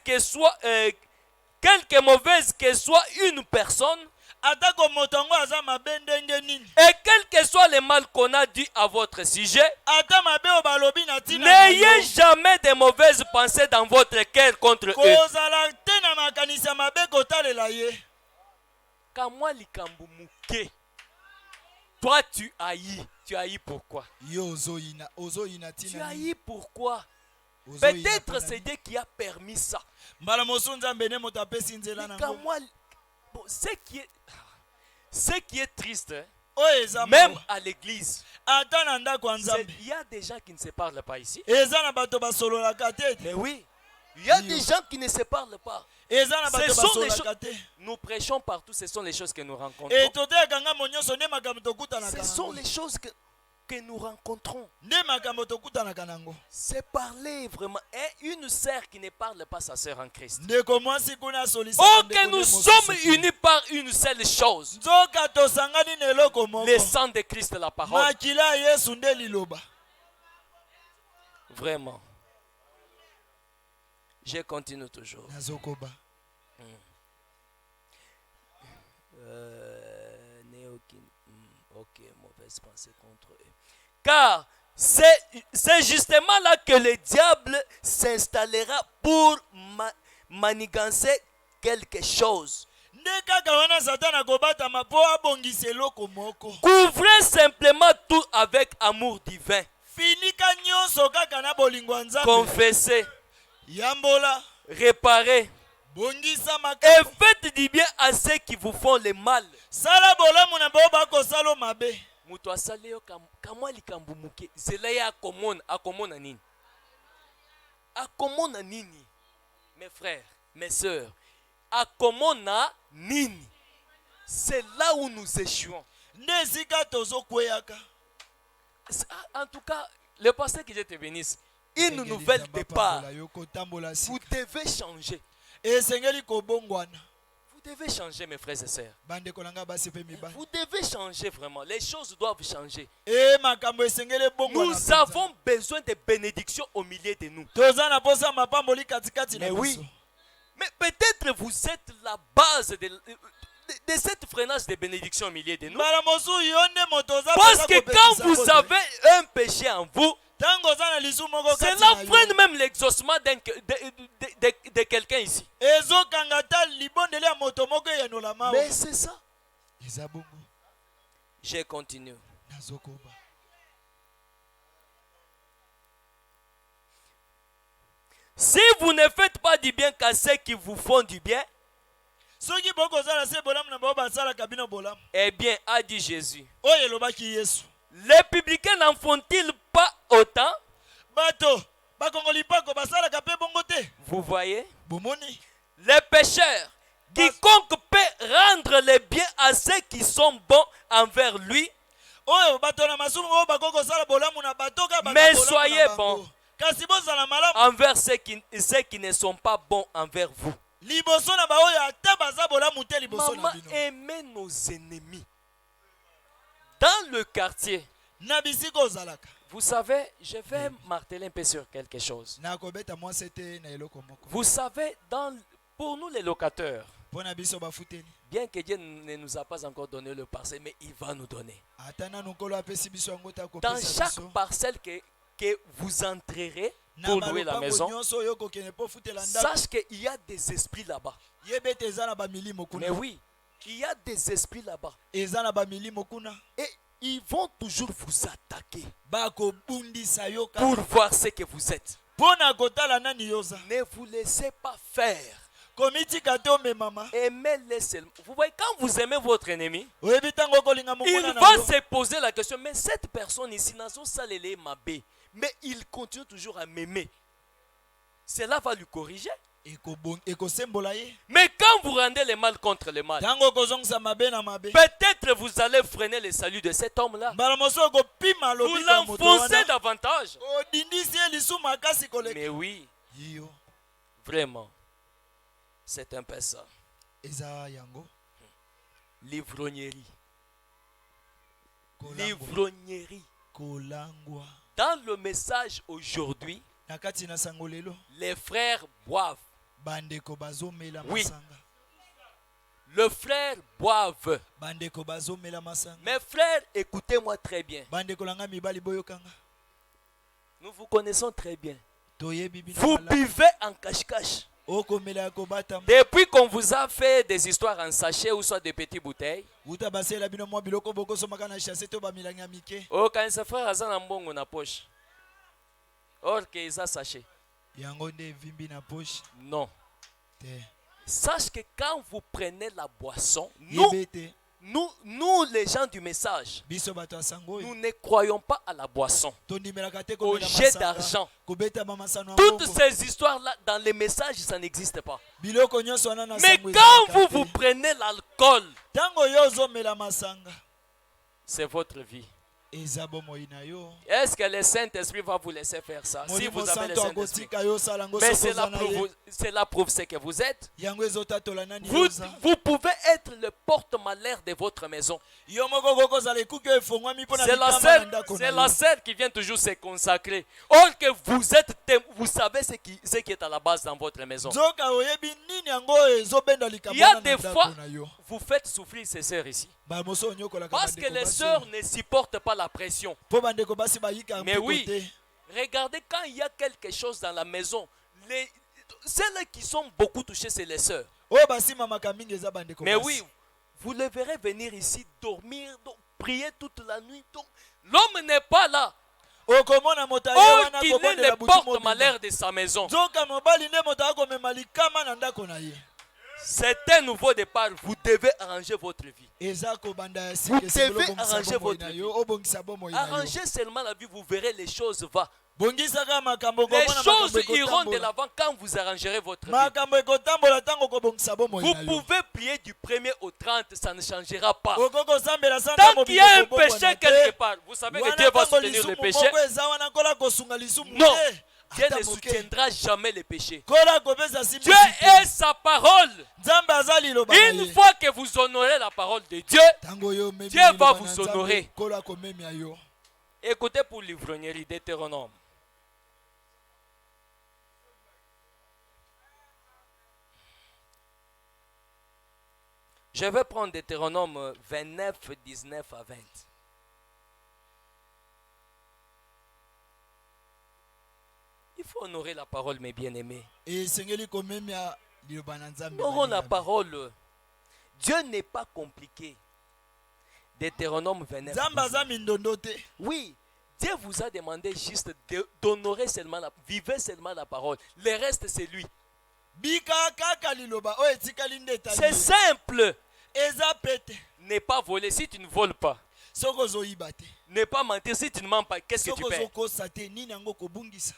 que soit une personne, atako moto yango aza mabe ndenge nini et quel que soit le mal qu'on a dit à votre sujet, ata mabe oyo balobi na ntina na n'ayez yo. jamais de mauvaises pensées dans votre cœur contre eux. kozala te na makanisi ya mabe kotalela ye Kamwa likambo muke. Toi, tu haïs. Tu haïs pourquoi? yo ozoyina Tu ntina nini? haïs pourquoi? Ozoyina Peut-être mpona c'est nini? Dieu qui a permis ça. mbala mosu nzambe ne moto apesi nzela Mais nango kamwa, bon, ce qui est triste, hein, oyo eza même mawa à l'église, ata na ndako ya nzambe il y a des gens qui ne se parlent pas ici. eza na bato basololaka te Mais oui, il y a des gens qui ne se parlent pas. eza na bato Ce sont les basololaka te Nous prêchons partout, ce sont les choses que nous rencontrons. e totoyaka ngambo nyonso nde makambo tokutanaka Ce sont nango les choses que nous rencontrons. nde makambo tokutanaka nango C'est parler vraiment. Et une sœur qui ne parle pas sa sœur en Christ. ndeko mwasi kuna asolisaka Oh, ndeko que nde nous mosusu sommes te. unis par une seule chose. nzoka tosangani na eloko moko Le sang de Christ, la parole. makila ya yesu nde liloba Vraiment. Je continue toujours. nazokoba Ok, mauvaise pensée contre eux. Car c'est justement là que le diable s'installera pour manigancer quelque chose. nde kaka wana satana kobatama mpo abongisa eloko moko. Couvrez simplement tout avec amour divin. Finika nyonso kaka na bolingo ya Nzambe. Confessez, Yambola, réparez bongisa et makambo. faites du bien à ceux qui vous font le mal. Sala bolamu na bao bakosala mabe. Mutu asali yo kamwa likambo muke zela ya akomona nini? Akomona nini? Mes frères, mes sœurs, akomona nini? C'est là où nous échouons. Nde esika tozokweyaka. En tout cas, le pasteur que je te bénisse, une nouvelle départ. Vous devez changer. Esengeli kobongwana. Vous devez changer, mes frères et sœurs. Bande kolanga basi pe mibali. Vous devez changer vraiment. Les choses doivent changer. Makambo esengeli bongwana. Nous avons besoin de bénédictions au milieu de nous. Toza na posa mapamboli katikati na Mais oui. biso. Mais peut-être vous êtes la base de cette freinage de bénédictions au milieu de nous. Mbala mosu yonde motoza. Parce que quand vous avez un péché en vous, Tango za na lisu moko kati cela na yo. freine même l'exaucement de quelqu'un ici. Ezo kangata libondele ya moto moko yenola mawa. Mais c'est ça. Eza bongo. Je continue. Nazokoba. Si vous ne faites pas du bien qu'à ceux qui vous font du bien, Soki boko za na se bolamu na bao basala kabino bolamu. eh bien, a dit Jésus, Oye lobaki Yesu. les publicains n'en font-ils pas autant? Bato, bakongoli pako basala kape bongo te. Vous voyez? Bomoni. Les pécheurs, quiconque peut rendre les biens à ceux qui sont bons envers lui, Oye bato na masumu o bakoko sala bolamu na batoka baka mais bolamu na soyez bango. bons Kasi bozala malamu. envers ceux qui ne sont pas bons envers vous. Liboso na baoyo ata baza bolamu te liboso na Maman, bino. aimez nos ennemis. Dans le quartier, Na bisiko ozalaka. vous savez, je vais marteler un peu sur quelque chose. Na kobeta mwasi te na eloko moko. Vous savez, pour nous les locataires, Pona biso bafuteni. bien que Dieu ne nous a pas encore donné le parcelle, mais il va nous donner. Ata na nkolo apesi biso yango ta Dans kopesa chaque biso. parcelle que vous entrerez Na pour louer la balopango maison, nyonso oyo kokende po futela ndako. sache qu'il y a des esprits là-bas. Yebe te eza na bamilimo kuna. Mais oui, il y a des esprits là-bas. Eza na bamilimo kuna. Et ils vont toujours vous attaquer Bakobundisa yo pour kaka. voir ce que vous êtes. Pona kotala nani yoza. Ne vous laissez pas faire. Komitika te omemama. Aimez-les seulement. Vous voyez, quand vous aimez votre ennemi, Oyebi tango kolinga il mongona na va yo. se poser la question, mais cette personne ici, nazo salele mabe, mais il continue toujours à m'aimer. Cela va lui corriger. Ekosembola ye. Mais quand vous rendez le mal contre le mal, Tango kozongisa mabe na mabe. peut-être vous allez freiner le salut de cet homme-là. Mbala moso okopima Vous lobiko ya moto l'enfoncez wana. davantage. Odindisi ye lisu makasi koleka. Mais oui, Yo. vraiment, c'est un peu ça. Eza yango. L'ivrognerie. Kolangwa. L'ivrognerie. Kolangwa. Dans le message aujourd'hui, Nakati na sango lelo. les frères boivent. Bandeko bazomela Oui. masanga. Les frères boivent. Bandeko bazomela masanga. Mes frères, écoutez-moi très bien. Bandeko langa mibali boyokanga. Nous vous connaissons très bien. Toyebi bino Vous malamu. buvez en cache-cache. Okomela ya kobata. Depuis qu'on vous a fait des histoires en sachet ou soit des petites bouteilles, Uta basela bino mwa biloko bokosomaka na chasse to bamilangi ya mike. oh, quand ce frère a un mbongo na poche, or que ils a sachet. Yango nde vimbi na poche. Non. Te. Sache que quand vous prenez la boisson, Yebe te. nous les gens du message, Biso bato ya sango. nous ne croyons pas à la boisson, Tondimelaka te au komela jet masanga. d'argent. Kobeta ba masano ya Toutes mbongo. ces histoires-là, dans les messages, ça n'existe pas. Biloko nyonso wana na Mais sango quand ezalaka vous te. prenez l'alcool, Tango yo ozomela masanga. c'est votre vie. Eza bomoi na yo. Est-ce que le Saint-Esprit va vous laisser faire ça? Si Molimo vous avez le santo Saint-Esprit. akotika yo sala ngo Mais soko zana ye. cela prouve ce que vous êtes. Yango ezotatola nani Vous, yoza. vous pouvez être le porte-malheur de votre maison. Yo moko kokozala ekuki oyo efongwami mpo na C'est la mikama na sœur, ndako c'est na la yo. sœur qui vient toujours se consacrer. Or que vous savez ce qui est à la base dans votre maison. Nzoka oyebi nini yango oyo ezobenda Il y likambo a wana des na fois, ndako na yo. vous faites souffrir ces sœurs ici. Bamoso onyokolaka Parce que bandeko les basi. sœurs ne supportent pas la pression. Po bandeko basi bayika Mais oui, côté. regardez quand il y a quelque chose dans la maison, celles qui sont beaucoup touchées, c'est les sœurs. Oh basi mama kamingi eza bandeko Mais basi. oui, vous les verrez venir ici, dormir, prier toute la nuit. L'homme n'est pas là. Okomona moto aye Oh, wana qu'il kobondela est le butu mobimba. porte-malheur de sa maison. Nzoka mobali nde moto akomema likama na ndako na ye. C'est un nouveau départ. Vous devez arranger votre vie. Eza kobanda ya Vous sika esengeli devez obongisa arranger bomoi votre na vie. yo, obongisa bomoi na yo. Arrangez seulement la vie, vous verrez les choses vont. Bongisaka makambo Les komona choses makambo iront de ekotambola. l'avant quand vous arrangerez votre vie. Makambo ekotambola tango kobongisa bomoi Vous na yo. pouvez prier du 1er au 30, ça ne changera pas. Okoko sambela santa Tant qu'il y a un mobimba péché kobongwana quelque te. part, vous savez que Wana Dieu va tango soutenir le lisumu péché. moko eza wana kola kosunga lisumu Non. te. Dieu Ata ne moke. soutiendra jamais le péché. Kola kopesa simba Dieu si te. est sa parole. Nzambe aza liloba na Une ye. fois que vous honorez la parole de Dieu, Tango yo omemi Dieu va liloba vous na Nzambe, honorer. kola komemia yo. écoutez pour l'ivrognerie Deutéronome. Je vais prendre Deutéronome 29, 19 à 20. Il faut honorer la parole, mes bien-aimés. Esengeli komemia liloba na Nzambe. Honorons la balingami. parole. Dieu n'est pas compliqué. Deutéronome 29. Nzambe aza 19. mindondo te. Oui, Dieu vous a demandé juste d'honorer seulement vivez seulement la parole. Le reste, c'est lui. Bika kaka liloba oyo etikali nde etali C'est ye. simple. Eza pete. Ne pas voler si tu ne voles pas. Soki ozoyiba te. Ne pas mentir si tu ne mens pas. Qu'est-ce que Soki tu fais? ozokosa te nini yango kobungisa.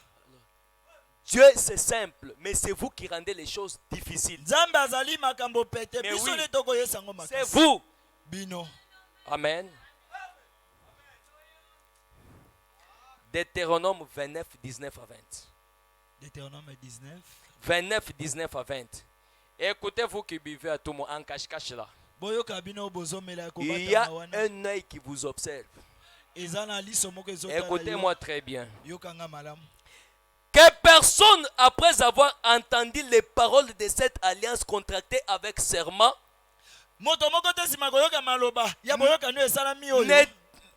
Dieu, c'est simple, mais c'est vous qui rendez les choses difficiles. Nzambe azali makambo pete. Mais Biso oui. nde tokoyesa yango C'est makasi. vous. Bino. Amen. Deutéronome 29, 19 à 20. Deutéronome 19. 29, 19 à 20. Écoutez, vous qui buvez à tout moment en cache-cache là. Boyoka bino bozomela ya Il y a kobata wana. un œil qui vous observe. Eza na liso moko ezotala yo. Écoutez-moi très bien. Yokanga malamu. Que personne, après avoir entendu les paroles de cette alliance contractée avec serment, Moto moko te sima koyoka maloba. Ya boyoka no esalami oyo.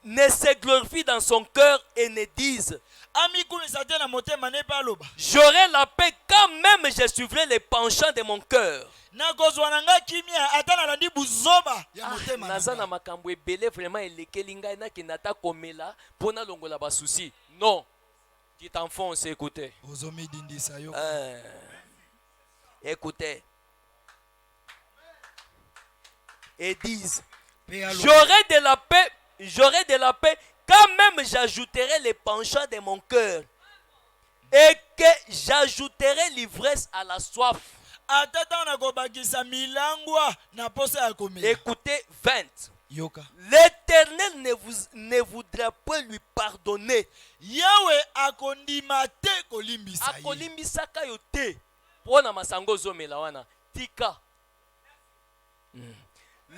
ne se glorifie dans son cœur et ne dise: Amikunisa te na motema ne pa aloba. j'aurai la paix quand même je suivrai les penchants de mon cœur. Nakozwa na nga kimia ata nalandi buzoba ya motema na Naza nga. na makambo ebele vraiment elekeli ngai nakende ata komela mpo nalongola basusi. Non, tu t'enfonces, écoutez. Ozomidindisa yo. Écoutez. Et disent: Pe aloba. j'aurai de la paix quand même j'ajouterai les penchants de mon cœur et que j'ajouterai l'ivresse à la soif. Ata ntango nakobakisa milangwa na posa ya komela. Écoutez 20. Yoka. L'Éternel ne voudra point lui pardonner. Yawe akondima te kolimbisa ye. Akolimbisaka yo te mpona masango ozomela wana tika.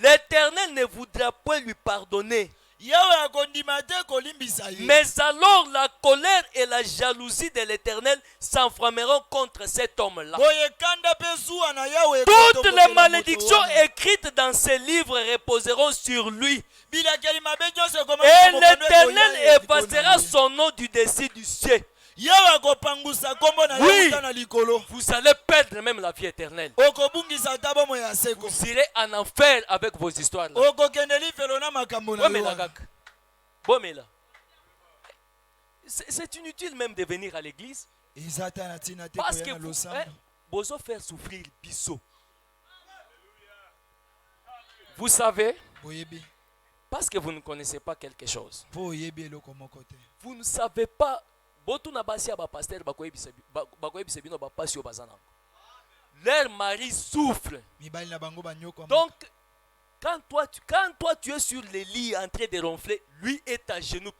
L'Éternel ne voudra point lui pardonner. Yawe akondima te kolimbisa ye. Mais alors la colère et la jalousie de l'Éternel s'enflammeront contre cet homme-là. Boye kanda pe zuwa na Yawe Toutes ekotokotela les malédictions moto wana. écrites dans ces livres reposeront sur lui. Bilakeli mabe nyonso ekoma Et na mokono l'Éternel ekoya ye effacera likolo na ye. son nom du dessus du ciel. Yawe akopangusa kombo na Oui. ye wuta na likolo. Vous allez perdre même la vie éternelle. Okobungisa ata bomoi ya seko. Vous irez en enfer avec vos histoires là. Okokende lifelo na makambo na yo Bomela wana. kaka. Bomela. C'est inutile même de venir à l'église Eza ata na ntina te parce koya que na vous losambo. bozo faire souffrir biso. Vous savez, Boyebi. parce que vous ne connaissez pas quelque chose. Po oyebi eloko moko te. Vous ne savez pas. Botuna basi ya ba pasteur bakoyebisa bino ba pasi yo bazana. Leur mari souffre. Mibali na bango banyoko. Donc quand toi tu es sur le lit en train de ronfler, lui est à genoux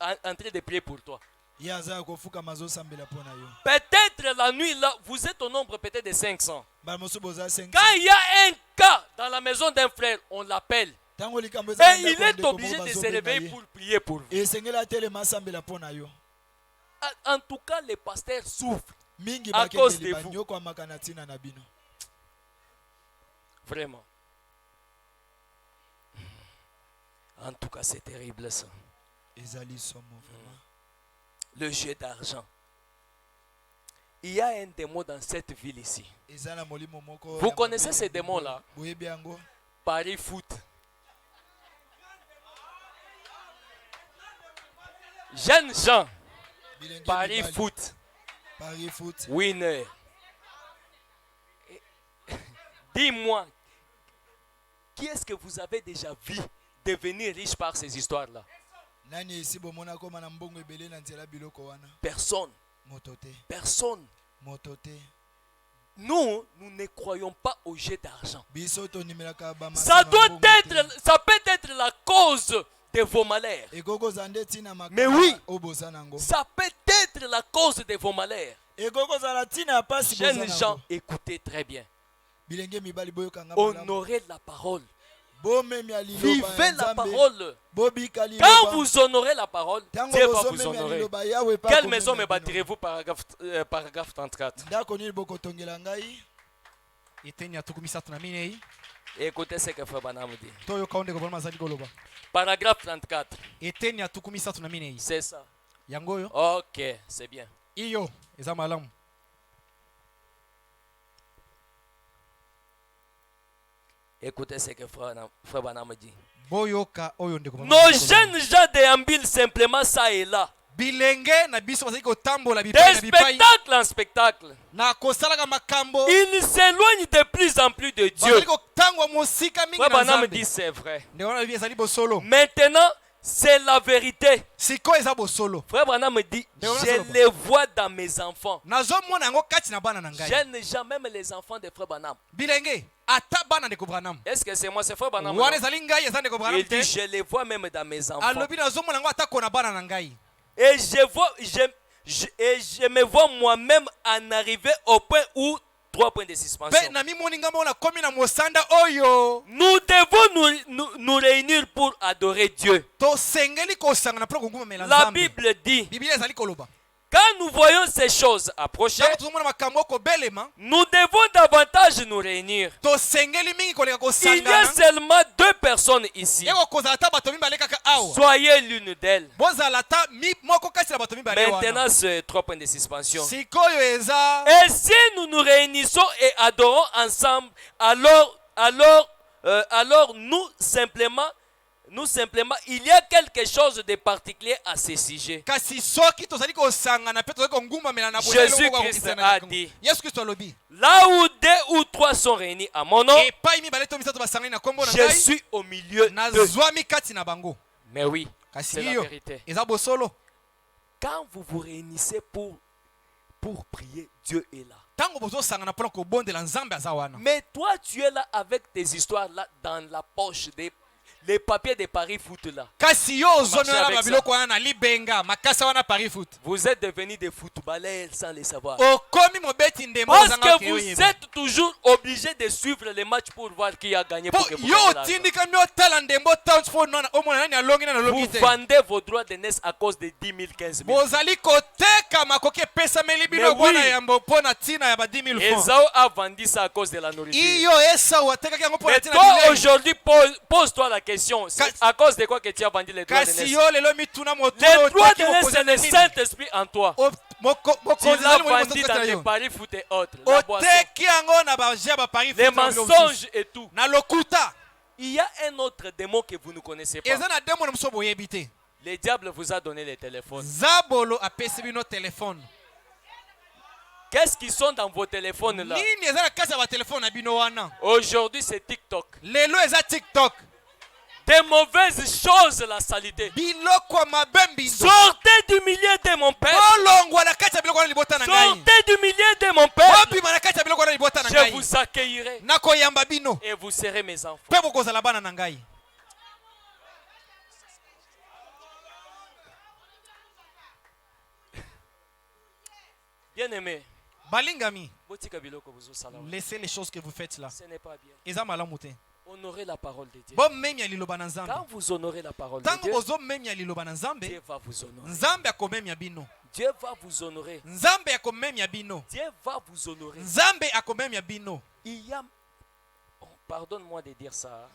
en train de prier pour toi. Ye aza kofuka mazosambela pona yo. Peut-être la nuit là, vous êtes au nombre peut-être de 500. Bala mosusu boza 5. Quand il y a un cas dans la maison d'un frère, on l'appelle. Tango likambo eza na Et il ndako ya est ndeko obligé moko de se bazobenga réveiller ye. pour prier pour vous. Esengeli atelema asambela pona yo. En tout cas, les pasteurs souffrent. Mingi À cause bakendeli de vous. banyoko amaka na ntina na bino. Vraiment. En tout cas, c'est terrible ça. ezali somo vraiment. Le jeu d'argent. Il y a un démon dans cette ville ici. Ezala molimo moko. Vous connaissez ces démons-là? Boyebi yango. Paris foot. Jeunes gens. Bilenge Paris mibali. foot. Paris foot. Winner. Dis-moi, qui est-ce que vous avez déjà vu devenir riche par ces histoires-là? Nani esi bomona koma na mbongo ebele na nzela biloko wana? Personne. Motote. Personne. Motote. Nous ne croyons pas au jeu d'argent. Biso to nimelaka ba Ça doit être, ça peut être la cause de vos malheurs. Ekoko zande tina makaka. Mais oui. Obosanango. Ça peut être la cause de vos malheurs. Ekoko zala tina pasi Jeunes bosanango. gens, écoutez très bien. Bilenge mibali boyoka ngamba. Honorez la parole. Vivez la parole. Quand Quand vous honorez la parole, Dieu va vous honorer. Quelle maison me bâtirez-vous, paragraphe 34? Écoutez ce que Frère Branham dit. Paragraphe 34. C'est ça. Ok, c'est bien. Écoutez ce que Frère Branham dit. Nos jeunes gens déambulent simplement ça et là. De spectacle en spectacle. Ils s'éloignent de plus en plus de Dieu. Frère Branham dit c'est vrai. Maintenant, c'est la vérité. Frère Branham dit, je les vois dans mes enfants. Jeunes gens, même les enfants de Frère Branham. Est-ce que c'est moi, c'est Frère Branham? Il dit, je les vois même dans mes enfants. Et je me vois moi-même en arriver au point où 3 points de suspension. Nous devons nous réunir pour adorer Dieu. La Bible dit, quand nous voyons ces choses approcher, nous devons davantage nous réunir. Il y a seulement 2 personnes ici. Soyez l'une d'elles. Maintenant, c'est 3 points de suspension. Et si nous nous réunissons et adorons ensemble, alors nous simplement, il y a quelque chose de particulier à ce sujet. Jésus-Christ a dit, là où 2 ou 3 sont réunis à mon nom, je suis au milieu d'eux. Mais oui, c'est la vérité. Quand vous vous réunissez pour prier, Dieu est là. Mais toi, tu es là avec tes histoires là dans la poche des les papiers de Paris foot là. Vous êtes devenus des footballeurs sans le savoir. Parce que vous êtes toujours obligés de suivre les matchs pour voir qui a gagné. Pour que vous vendez vos droits de naissance à cause de 10 000, 15 000. Esau a vendu ça à cause de la nourriture. Mais toi aujourd'hui, pose-toi la question. C'est à cause de quoi que tu as vendu les droits de naissance? Les droits de naissance, c'est le Saint-Esprit en toi. Tu l'as vendu dans les paris foot et autres. Les mensonges et tout. Il y a un autre démon que vous ne connaissez pas. Le diable vous a donné les téléphones. Qu'est-ce qui sont dans vos téléphones là? Aujourd'hui c'est TikTok. Des mauvaises choses, la salité. Sortez du milieu de mon père. Sortez du milieu de mon père. Je vous accueillerai. Et vous serez mes enfants. Bien aimé. Laissez les choses que vous faites là. Ce n'est pas bien. Honorez la parole de Dieu. Quand Quand vous honorez la parole de Dieu, Dieu va vous honorer. Dieu va vous honorer. Dieu va vous honorer. Il y a... Oh, pardonne-moi de dire ça.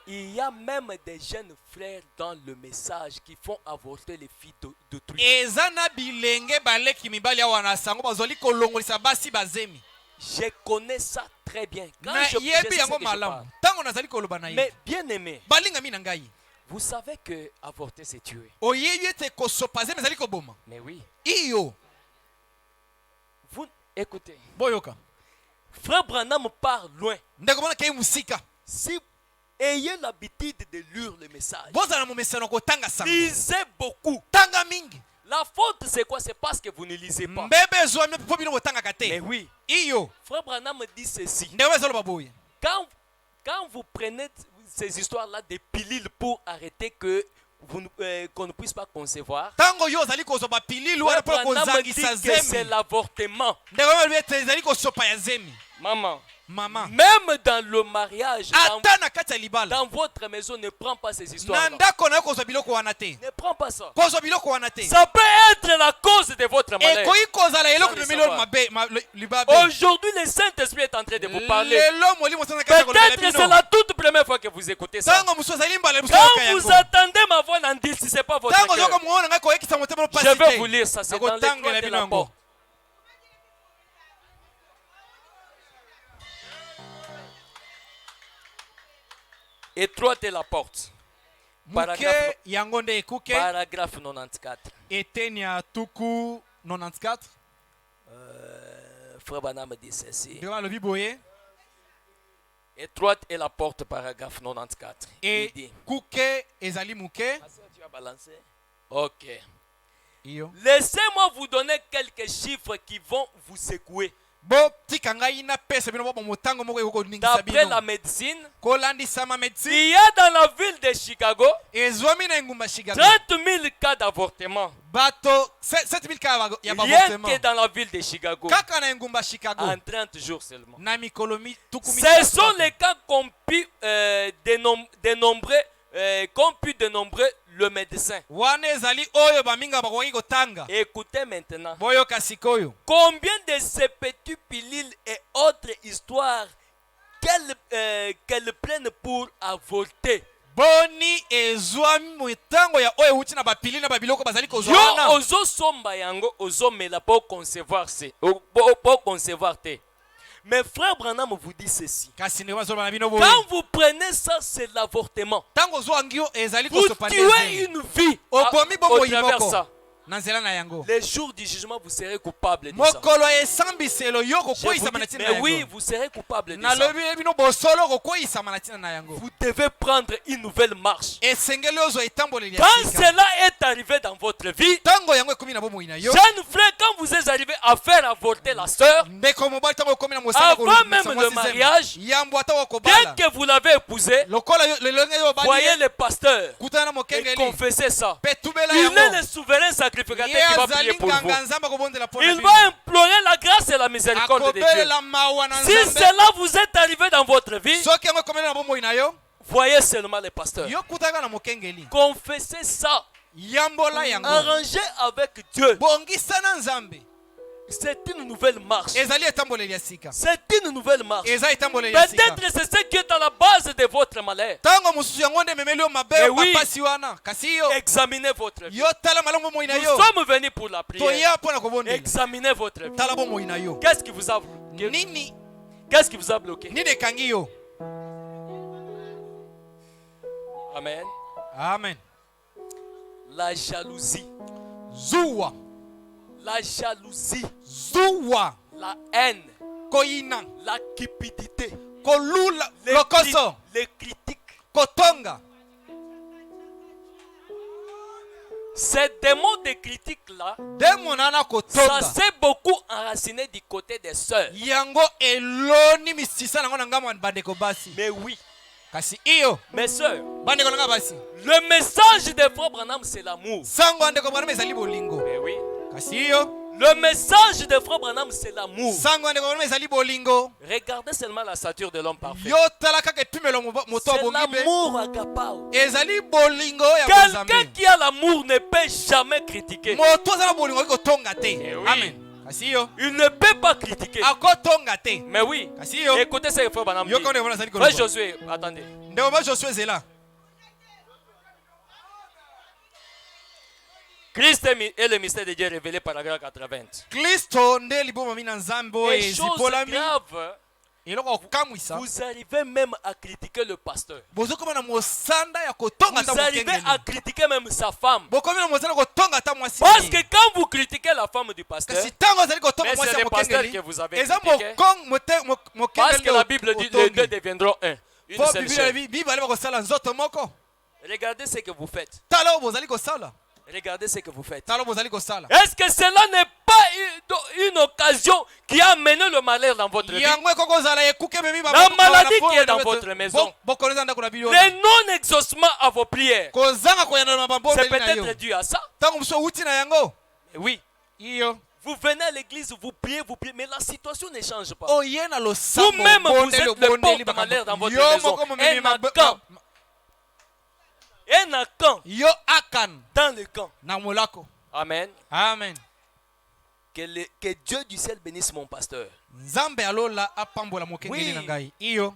Il y a même des jeunes frères dans le message qui font avorter les filles d'autrui. eza na bilenge baleki mibali awa na sango bazwali kolongolisa basi bazemi. Je connais ça très bien. Quand Na je sais yebi que yango je malamu. parle. Tango nazali koloba na ye. Mais bien aimé, Balinga mi na ngai. vous savez que avorter c'est tuer. Oyebi ete kosopa zemi ezali koboma. Mais oui. Iyo. Vous écoutez. Boyoka. Frère Branham part loin. Ndeko mona kei musika. Si ayez l'habitude de lire le message, Bozala mo mesano kotanga sango. lisez beaucoup. Tanga mingi. La faute c'est quoi? C'est parce que vous ne lisez pas. Mbebe zo mi po bino botanga Mais kate. oui. Iyo. Frère Branham dit ceci. Ndeko ezalo baboye. Quand vous prenez ces histoires-là des pilules pour arrêter que qu'on ne puisse pas concevoir, Tango yo zali kozoba pililu Frère wana po Branham dit kozangisa que c'est zemi. l'avortement. Ndeko ete ezali kosopa ya zemi. Maman, Mama. même dans le mariage, Ata na kati ya libala. dans votre maison, ne prends pas ces histoires-là. Na ndako na kozwa biloko wana te. Ne prends pas ça. Kozwa biloko wana te. Ça peut être la cause de votre malheur. Ekoyi kozala eloko Sans le memeli savoir. libabe. Aujourd'hui, le Saint-Esprit est en train de vous parler. Lelo molimo sana kati ya kolobela Peut-être que bino. c'est la toute première fois que vous écoutez ça. Tango musu azali mbala musu Quand yoka vous yango. attendez ma voix, n'en dit si c'est pas votre Tango cœur. zoko muona ngai koyekisa motema no pasi Je te. vais vous lire ça, c'est dans les Nakotangela croix de bino la yango. porte. Étroite est la porte. Muke yango nde ekuke. Paragraphe 94. Eteni ya tuku 94. Frère Branham dit ceci. Ndeko alobi boye. Étroite est la porte, paragraphe 94. Il dit. Ekuke ezali muke. Tu as balancé? Ok. Iyo. Laissez-moi vous donner quelques chiffres qui vont vous secouer. Bo tika ngai na pesa bino bo motango moko eko ningisa D'après la bino. médecine, Kolandisa ma médecine. il y a dans la ville de Chicago Ezwami na ngumba Chicago. 30 000 cas d'avortement. Bato 7000 ka ya Rien bavortement. que dans la ville de Chicago. Kaka na ngumba Chicago. En 30 jours seulement. Na mikolomi tukumi. Ce sont les cas qu'ont pu dénombrer le médecin. Wana ezali oyo baminga bakoki kotanga. Écoutez maintenant. Boyoka sikoyo. Combien de ces petits pilules et autres histoires qu'elles prennent pour avorter? Boni ezwami motango ya oyo uti na bapili na babiloko bazali Yo kozwana. ozo somba yango ozo mela pour concevoir te. Mais frère Branham vous dit ceci. Kasi ndeko bazolo na bino boye. Quand vous prenez ça, c'est l'avortement. Tango zo angio ezali Vous kosopa tuez ndezi. une vie Obomi au bomo travers yimoko. ça. Na nzela na yango. Les jours du jugement, vous serez coupable de ça. Mokolo esambiselo yo Je vous kokoisa dis, manatina mais na oui, yango. vous serez coupable de Na ça. lobi bino bosolo kokoisa manatina na yango. Vous devez prendre une nouvelle marche. Esengeli ozo etamboleli ya Quand sika. cela est arrivé dans votre vie, Tango yango ekomi na bomo ina yo. jeune frère, quand vous êtes arrivé à faire avorter la sœur, Ndeko mobali tango ekomi na mosala avant même le mariage, yambo ata dès okobala. que vous l'avez épousé, Lokola lelenge yo voyez bali. le pasteur Kutana na et mokengeli. confessez ça. Petubela Il est yango. le souverain sacrificateur qui va prier pour vous. Il va implorer la grâce et la miséricorde de Dieu. Si cela vous est arrivé dans votre vie, voyez seulement le pasteur. Confessez ça. Arrangez avec Dieu. C'est une nouvelle marche. C'est une nouvelle marche. Peut-être c'est ce qui est à la base de votre malheur. Mais oui, examinez votre vie. Nous sommes venus pour la prière. Examinez votre vie. Qu'est-ce qui vous a bloqué? Qu'est-ce qui vous a bloqué? Amen. Amen. La jalousie. Zuwa. La jalousie. Zuwa. La haine. Koina. La cupidité. Kolula. Lokoso. Les critiques. Kotonga. Ces démons de critiques-là, Demonana ça kotonga. s'est beaucoup enraciné du côté des sœurs. Yango eloni misisa nango nangamo bandeko basi. Mais oui, Kasi iyo. mes sœurs, Bandeko nanga basi. le message de Frère Branham, c'est l'amour. Sango andeko bana ezali bolingo. Mais oui, Kasi iyo. le message de Frère Branham, c'est l'amour. Sango andeko bana ezali bolingo. Regardez seulement la stature de l'homme parfait. Yo tala kaka epimelo moto C'est abongi be. l'amour agapao. Ezali bolingo ya Quelqu'un bozambe. qui a l'amour ne peut jamais critiquer. Moto azala bolingo kotonga te. Eh oui. Amen. Kasi iyo. Il ne peut pas critiquer. Akotonga te. Mais oui, Kasi iyo. écoutez ce que Frère Branham dit. Yo kone bona zali Frère koloba. Josué, attendez. ndeko ba Josué zela. Christ est le mystère de Dieu révélé par la grâce 80. Kristo nde liboma mina nzambo Et chose ezipolami. grave, Eloko okamwisa. vous arrivez même à critiquer le pasteur. Bozokoma na mosanda ya kotonga ta Vous arrivez mokengeli. à critiquer même sa femme. Bokomi na mosanda kotonga ta mwasi. Parce que quand vous critiquez la femme du pasteur, Kasi tango azali kotonga mais mwasi c'est ya le pasteur mokengeli. que vous avez Eza critiqué. mokengeli Parce que la Bible dit les deux deviendront un. Une Po seule chair. Bible ali bakosala nzoto moko. Regardez ce que vous faites. Tala oyo bozali kosala. Regardez ce que vous faites. Tala oyo bozali kosala. Est-ce que cela n'est pas une occasion qui a amené le malheur dans votre vie? Yango ekoko ozala ekuke memi ba. La maladie qui est dans votre maison. Bokoneza ndako na bilio. Le non-exaucement à vos prières. Kozanga koyana na mabombe C'est na yo. peut-être dû à ça. Tango muso uti na yango. Oui. Iyo. Vous venez à l'église, vous priez, mais la situation ne change pas. Oye na lo sambo. Vous-même, vous êtes le porte-malheur dans votre maison. Un camp Yo akan dans le camp. na molako. Amen. Amen. Que Dieu du ciel bénisse mon pasteur. Nzambe alola apambola mokengeli na ngai. Iyo.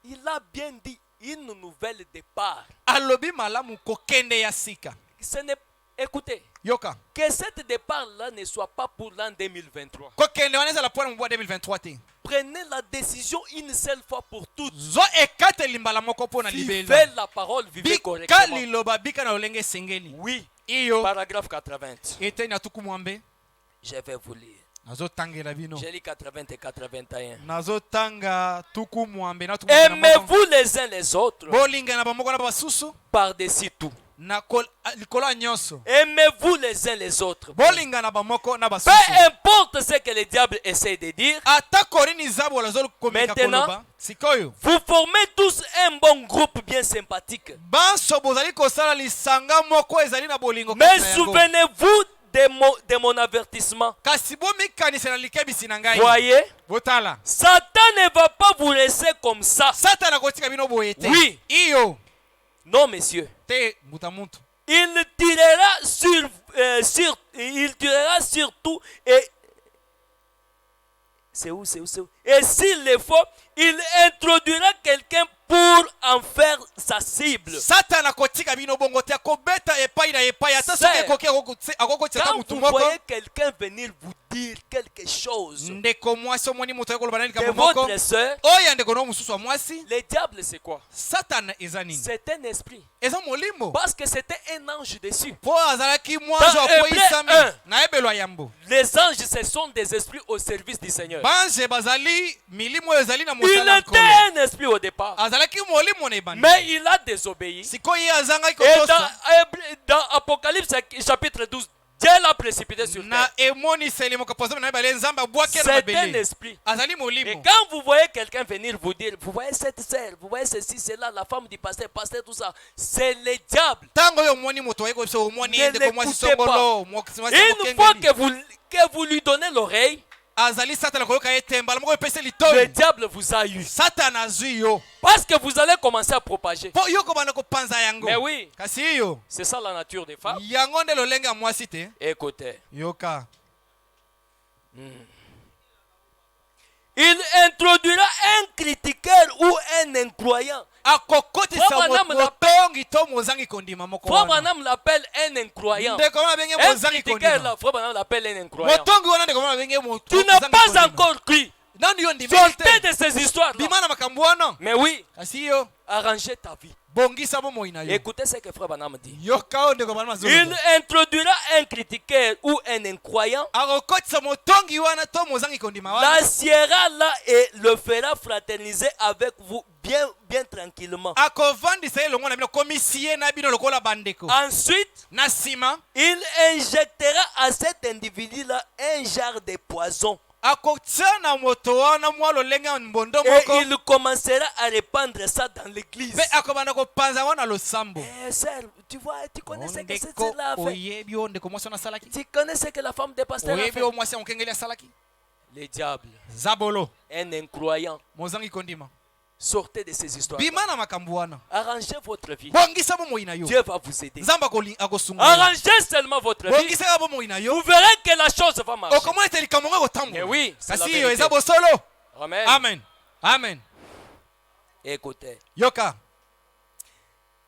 Il a bien dit une nouvelle départ. Alobi malamu kokende ya sika. Ce n'est, écoutez, Yoka. que cet départ-là ne soit pas pour l'an 2023. Kokende waneza la poana mwa 2023 te. Prenez la décision une seule fois pour toutes. Zo ekate limbala moko pona libela. Vivez la parole, vivez Bika correctement. liloba bika na olenge sengeli. Oui. Iyo. Paragraphe 80. Ete na tuku mwambe. Je vais vous lire. Nazo tangela bino. J'ai lu 80 et 81. Nazo tanga tuku mwambe na tuku mwambe. Aimez-vous les uns les autres Bolinga na bamoko na basusu. par-dessus tout. Na likolo nyonso. Aimez-vous les uns les autres. Bolinga na bamoko na Peu basusu. importe ce que le diable essaie de dire. Ata korini zabo la zolo komika Maintenant, koloba. Sikoyo. Vous formez tous un bon groupe bien sympathique. Banso bozali kosala lisanga moko ezali na bolingo. Mais souvenez-vous de mon avertissement. Kasi bomikanisa na likebisi na ngai. Voyez, Botala. Satan ne va pas vous laisser comme ça. Satana kotika bino boyete. Oui. Iyo. Non, messieurs. Te mutamuntu. Il tirera il tirera sur tout et c'est où? Et s'il le faut, il introduira quelqu'un pour en faire sa cible. Satana kotika bino bongo te akobeta epai na epai ata soki ekoki akokotisa Quand mutu vous moko. voyez quelqu'un venir vous dire quelque chose Ndeko mwasi omoni moto ayekoloba nani de kama moko. votre soeur, Oya ndeko no mususu wa mwasi. le diable c'est quoi? Satana eza nini? C'est un esprit. Eza molimo. Parce que c'était un ange dessus. Po azalaki mwanzo Dans akoyisami Hébreu 1. na ebelo yambo. Les anges, ce sont des esprits au service du Seigneur. Banze bazali milimo ezali na Il mosala était nkolo. un esprit au départ, Azalaki molimo na ebandi. mais il a désobéi. Sikoyi azangaki Et kotosa. dans Apocalypse chapitre 12, Dieu l'a précipité sur Na terre. emoniseli mokapoza na ebale nzambe abwaki na C'est un mabele. esprit. Azali Et molimo. quand vous voyez quelqu'un venir vous dire, vous voyez cette sœur, vous voyez ceci, cela, la femme du pasteur, tout ça, c'est le diable. Tango yo omoni moto ayeko biso omoni Ne ndeko mwasi l'écoutez songolo. Une fois que vous lui donnez l'oreille, azali satana koyoka ye temba la moko epese le litoyi. diable vous a eu. Satana azwi yo. Parce que vous allez commencer à propager. Po yo kobanda kopanza yango. Mais oui, Kasi yo. c'est ça la nature des femmes. Yango nde lolenge ya mwasi te. Écoutez. Yoka. Il introduira un critiqueur ou un incroyant. Akokotisa Frère Branham motongi to mozangi kondima moko Frère wana. Branham l'appelle un incroyant. Ndeko wana benge Un mozangi critiqueur kondima. là, Frère Branham l'appelle un incroyant. Motongi wana ndeko wana benge mozangi Tu n'as pas kondima. encore cru. Nani yo ndimi Sortez te. de ces histoires là. Bimana makambo wana. Mais oui, Kasi yo. arrangez ta vie. Bongisa bo moina yo. Écoutez ce que Frère Branham dit. Yoka o ndeko bana mazolo. Il introduira un critiqueur ou un incroyant, Akokotisa motongi wana to mozangi kondima wana. l'assiera là et le fera fraterniser avec vous bien tranquillement. Akovandisa ye longo na bino komisie na bino lokola bandeko. Ensuite, Na sima il injectera à cet individu-là un genre de poison. akotia na moto wana mwa lolenge mbondo Et moko. il commencera à répandre ça dans l'église. Pe akobanda kopanza wana losambo. Sœur, tu vois, tu connais ce que c'est Ondeko là fait. oyebi o ndeko mwasi wana asalaki. Tu connais ce que la femme des pasteurs a Oyebi fait. o mwasi ya mokengeli asalaki. Le diable, Zabolo un incroyant. mozangi kondima. Sortez de ces histoires. Bima na makambo wana. Arrangez votre vie. Bongisa bo moina yo. Dieu va vous aider. Nzamba akosunga. Arrangez seulement votre vie. Bongisa bo moina yo. Vous verrez que la chose va marcher. Okomona te likambo ngo Mais kotambo. oui, c'est la Kasi yo vérité. eza bosolo. Amen. Amen. Amen. Écoutez, Yoka.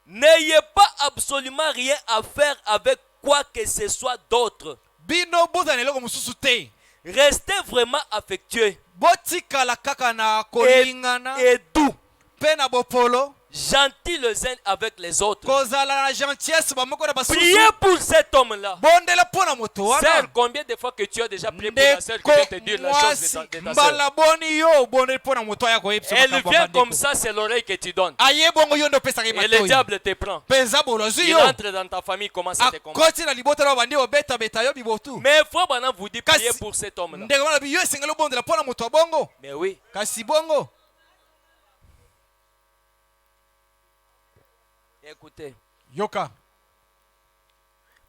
N'ayez pas absolument rien à faire avec quoi que ce soit d'autre. bino bozana eloko mosusu te. Restez vraiment affectueux Botikala kaka na kolingana et doux, pe na bopolo. gentils les uns avec les autres. Kozala na gentillesse bamoko na basusu. Priez pour cet homme-là. Bondela pona moto wana. Sœur, combien de fois que tu as déjà prié pour la sœur qui vient te dire la chose de ta sœur? mbala boni yo bondela pona moto ya koyebisa. Elle vient comme ça, c'est l'oreille que tu donnes. Aye bongo yo ndo pesa Et le diable te prend. Penza bolozi Il yo. entre dans ta famille, commence à te combattre. Akoti na libota na bandi obeta beta yo bibotu. Mais frère Branham vous dit Kasi- prier pour cet homme-là. Ndenge wana biyo esengelo bondela pona moto bongo. Mais oui. Kasi bongo. Écoutez, Yoka.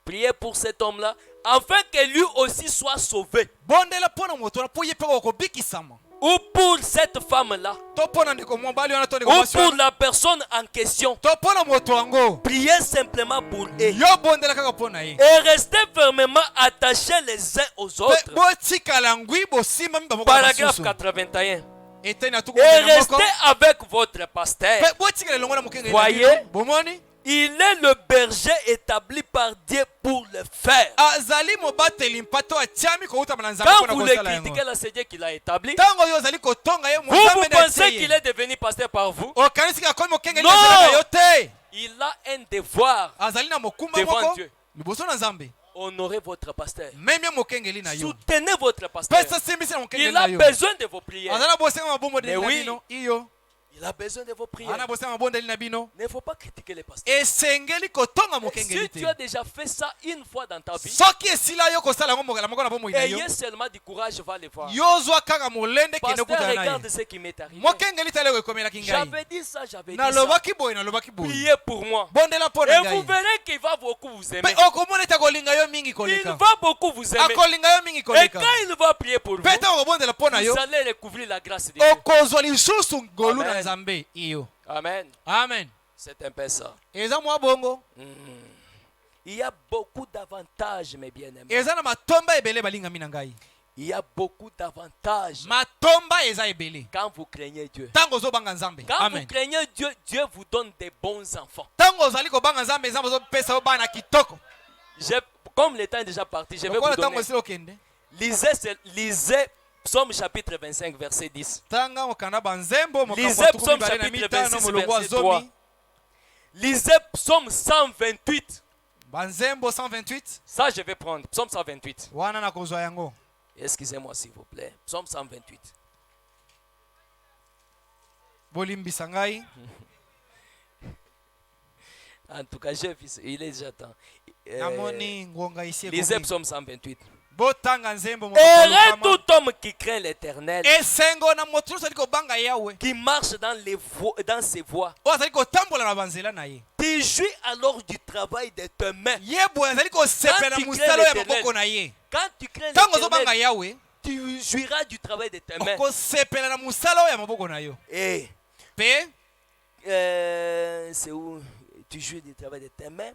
priez pour cet homme-là afin que lui aussi soit sauvé. Bondela pona moto na po yepe ko bikisama. Ou pour cette femme-là. To pona ndeko mobali wana to ndeko Ou mwasi pour wana. la personne en question. To pona moto wango. Priez simplement pour eux. Yo bondela kaka pona ye. Et restez fermement attachés les uns aux autres. Botikala ngwi bosimba mba moko. Paragraphe 81. Etena tuko Et na moko. restez avec votre pasteur. Pe botikala longo na mokenge. Voyez? Bomoni? Il est le berger établi par Dieu pour le faire. Azali mobateli mpato atiami ko uta manzambe Quand pona vous ko le sala yango. critiquez, là, c'est Dieu qui l'a établi. Tango yo zali ko tonga ye Vous mozambe na pensez tiye. qu'il est devenu pasteur par vous? O kanisi ka komi mokenge Non! na yo te. Il a un devoir. Azali na mokumba Devant moko. Dieu. Liboso na Nzambe. Honorez votre pasteur. Même mokenge li na yo. Soutenez votre pasteur. Pesa simbisi na mokenge Il na a yo. besoin de vos prières. Azala bosenga mabombo de Mais oui. bino. Iyo. Il a besoin de vos prières. Ana bosenga mabonde li na bino. Il ne faut pas critiquer les pasteurs. Esengeli ko tonga mokenge Si li tu as te. déjà fait ça une fois dans ta vie, Soki esila yo ko sala ngo mokala moko na bomo ina yo. ayez seulement du courage, va le voir. Yo zwa kaka molende kene Pasteur, kutana na regarde ye. ce qui m'est arrivé. Mokenge li tale ko komela kingai. J'avais dit ça, j'avais dit Na ça. lobaki boy na lobaki boy. Priez pour moi. Bondela pona Et ngai. vous verrez qu'il va beaucoup vous aimer. Pe okomona ta kolinga yo mingi Il koleka. va beaucoup vous aimer. Akolinga yo mingi Et koleka. quand il va prier pour vous, Peta okobondela pona yo. vous allez recouvrir la grâce de Dieu. Okozwa lisusu ngolu na Amen. Nzambe iyo. Amen. Amen. C'est un peu ça. Eza mwa bongo. Il y a beaucoup d'avantages, mes bien-aimés. Eza na matomba ebele balinga mina ngai. Il y a beaucoup d'avantages Matomba eza ebele. quand vous craignez Dieu. Tango zo banga Nzambe. Quand vous Amen. craignez Dieu, Dieu vous donne des bons enfants. Tango zali ko banga Nzambe Nzambe zo pesa bana kitoko. Comme le temps est déjà parti, je vais vous Lokola donner. tango silo kende. Lisez Psaume chapitre 25, verset 10. Tanga okana banzembo Lisez mokambo Psaume tukumi na chapitre mitano 26, molongo verset 3. azomi. Lisez Psaume 128. Banzembo 128. Ça, je vais prendre. Psaume 128. Wana na kozwa yango. Excusez-moi, s'il vous plaît. Psaume 128. Bolimbisa ngai. En tout cas, il est déjà temps. Namoni ngonga ici. Lisez Psaume 128. Botanga nzembo Heureux tout homme qui craint l'Éternel, esengo na moto sali ko banga yawe. qui marche dans ses voies. O sali ko tambola na banzela na ye. Tu jouis alors du travail de tes mains. Yebo sali ko sepela tu musalo crains ya l'Éternel, maboko na ye. Quand tu crains Tango zo banga l'Éternel, yawe. tu jouiras du travail de tes mains. Ko sepela na musalo ya maboko na yo. Et Pe c'est où tu jouis du travail de tes mains.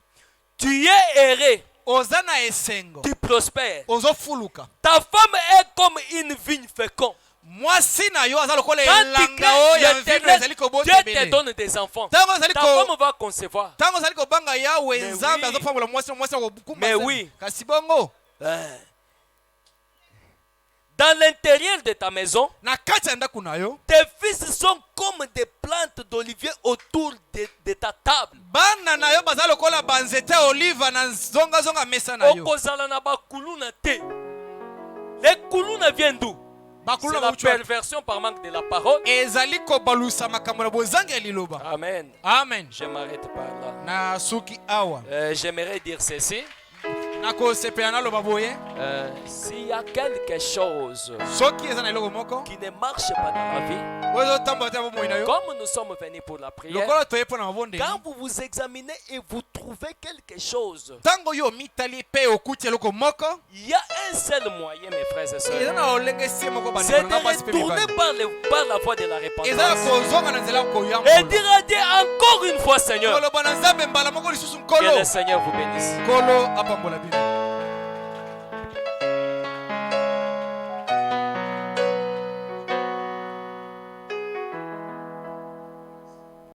Tu es erré, ozana esengo. tu prospères. Ozo fuluka. Ta femme est comme une vigne féconde. Mwasi na yo azalo kola Quand tu elanga o ya crains vino ezali l'Éternel, ko Dieu bota te bele. donne des enfants. Tango zali Ta ko femme va concevoir. Tango zali ko banga yawe Mais Nzambe oui. azopambola mwasi ko bukumba. Mais oui. Kasi bongo. Dans l'intérieur de ta maison, Na kati ya ndako na yo. tes fils sont comme des plantes d'olivier autour de ta table. Bana na yo bazalo kola banzete olive na zonga zonga mesa na yo. Okozala na bakuluna te. Les kuluna viennent d'où? Bakulu C'est na la buchwa. perversion par manque de la parole. Ezali ko balusa makambo na bozanga ya liloba. Amen. Amen. Je m'arrête par là. Na suki awa. J'aimerais dire ceci. Na ko sepela na loba boye. S'il y a quelque chose Soki eza na eloko moko. qui ne marche pas dans la vie, Ozo tambo te bomo ina yo. comme nous sommes venus pour la prière, Lokola toye pona mabonde. quand vous vous examinez et vous trouvez quelque chose, Tango yo mitali pe okuti eloko moko. il y a un seul moyen, mes frères et Eza sœurs. na olenge sie moko bandi C'est de na basi pe retourner mibali. par la voie de la Eza repentance. ko zonga na nzela ko Et yambola. dire à Dieu encore une fois, Seigneur, Koloba na Nzambe mbala moko lisusu que nkolo. le Seigneur vous bénisse. Kolo apambola bino.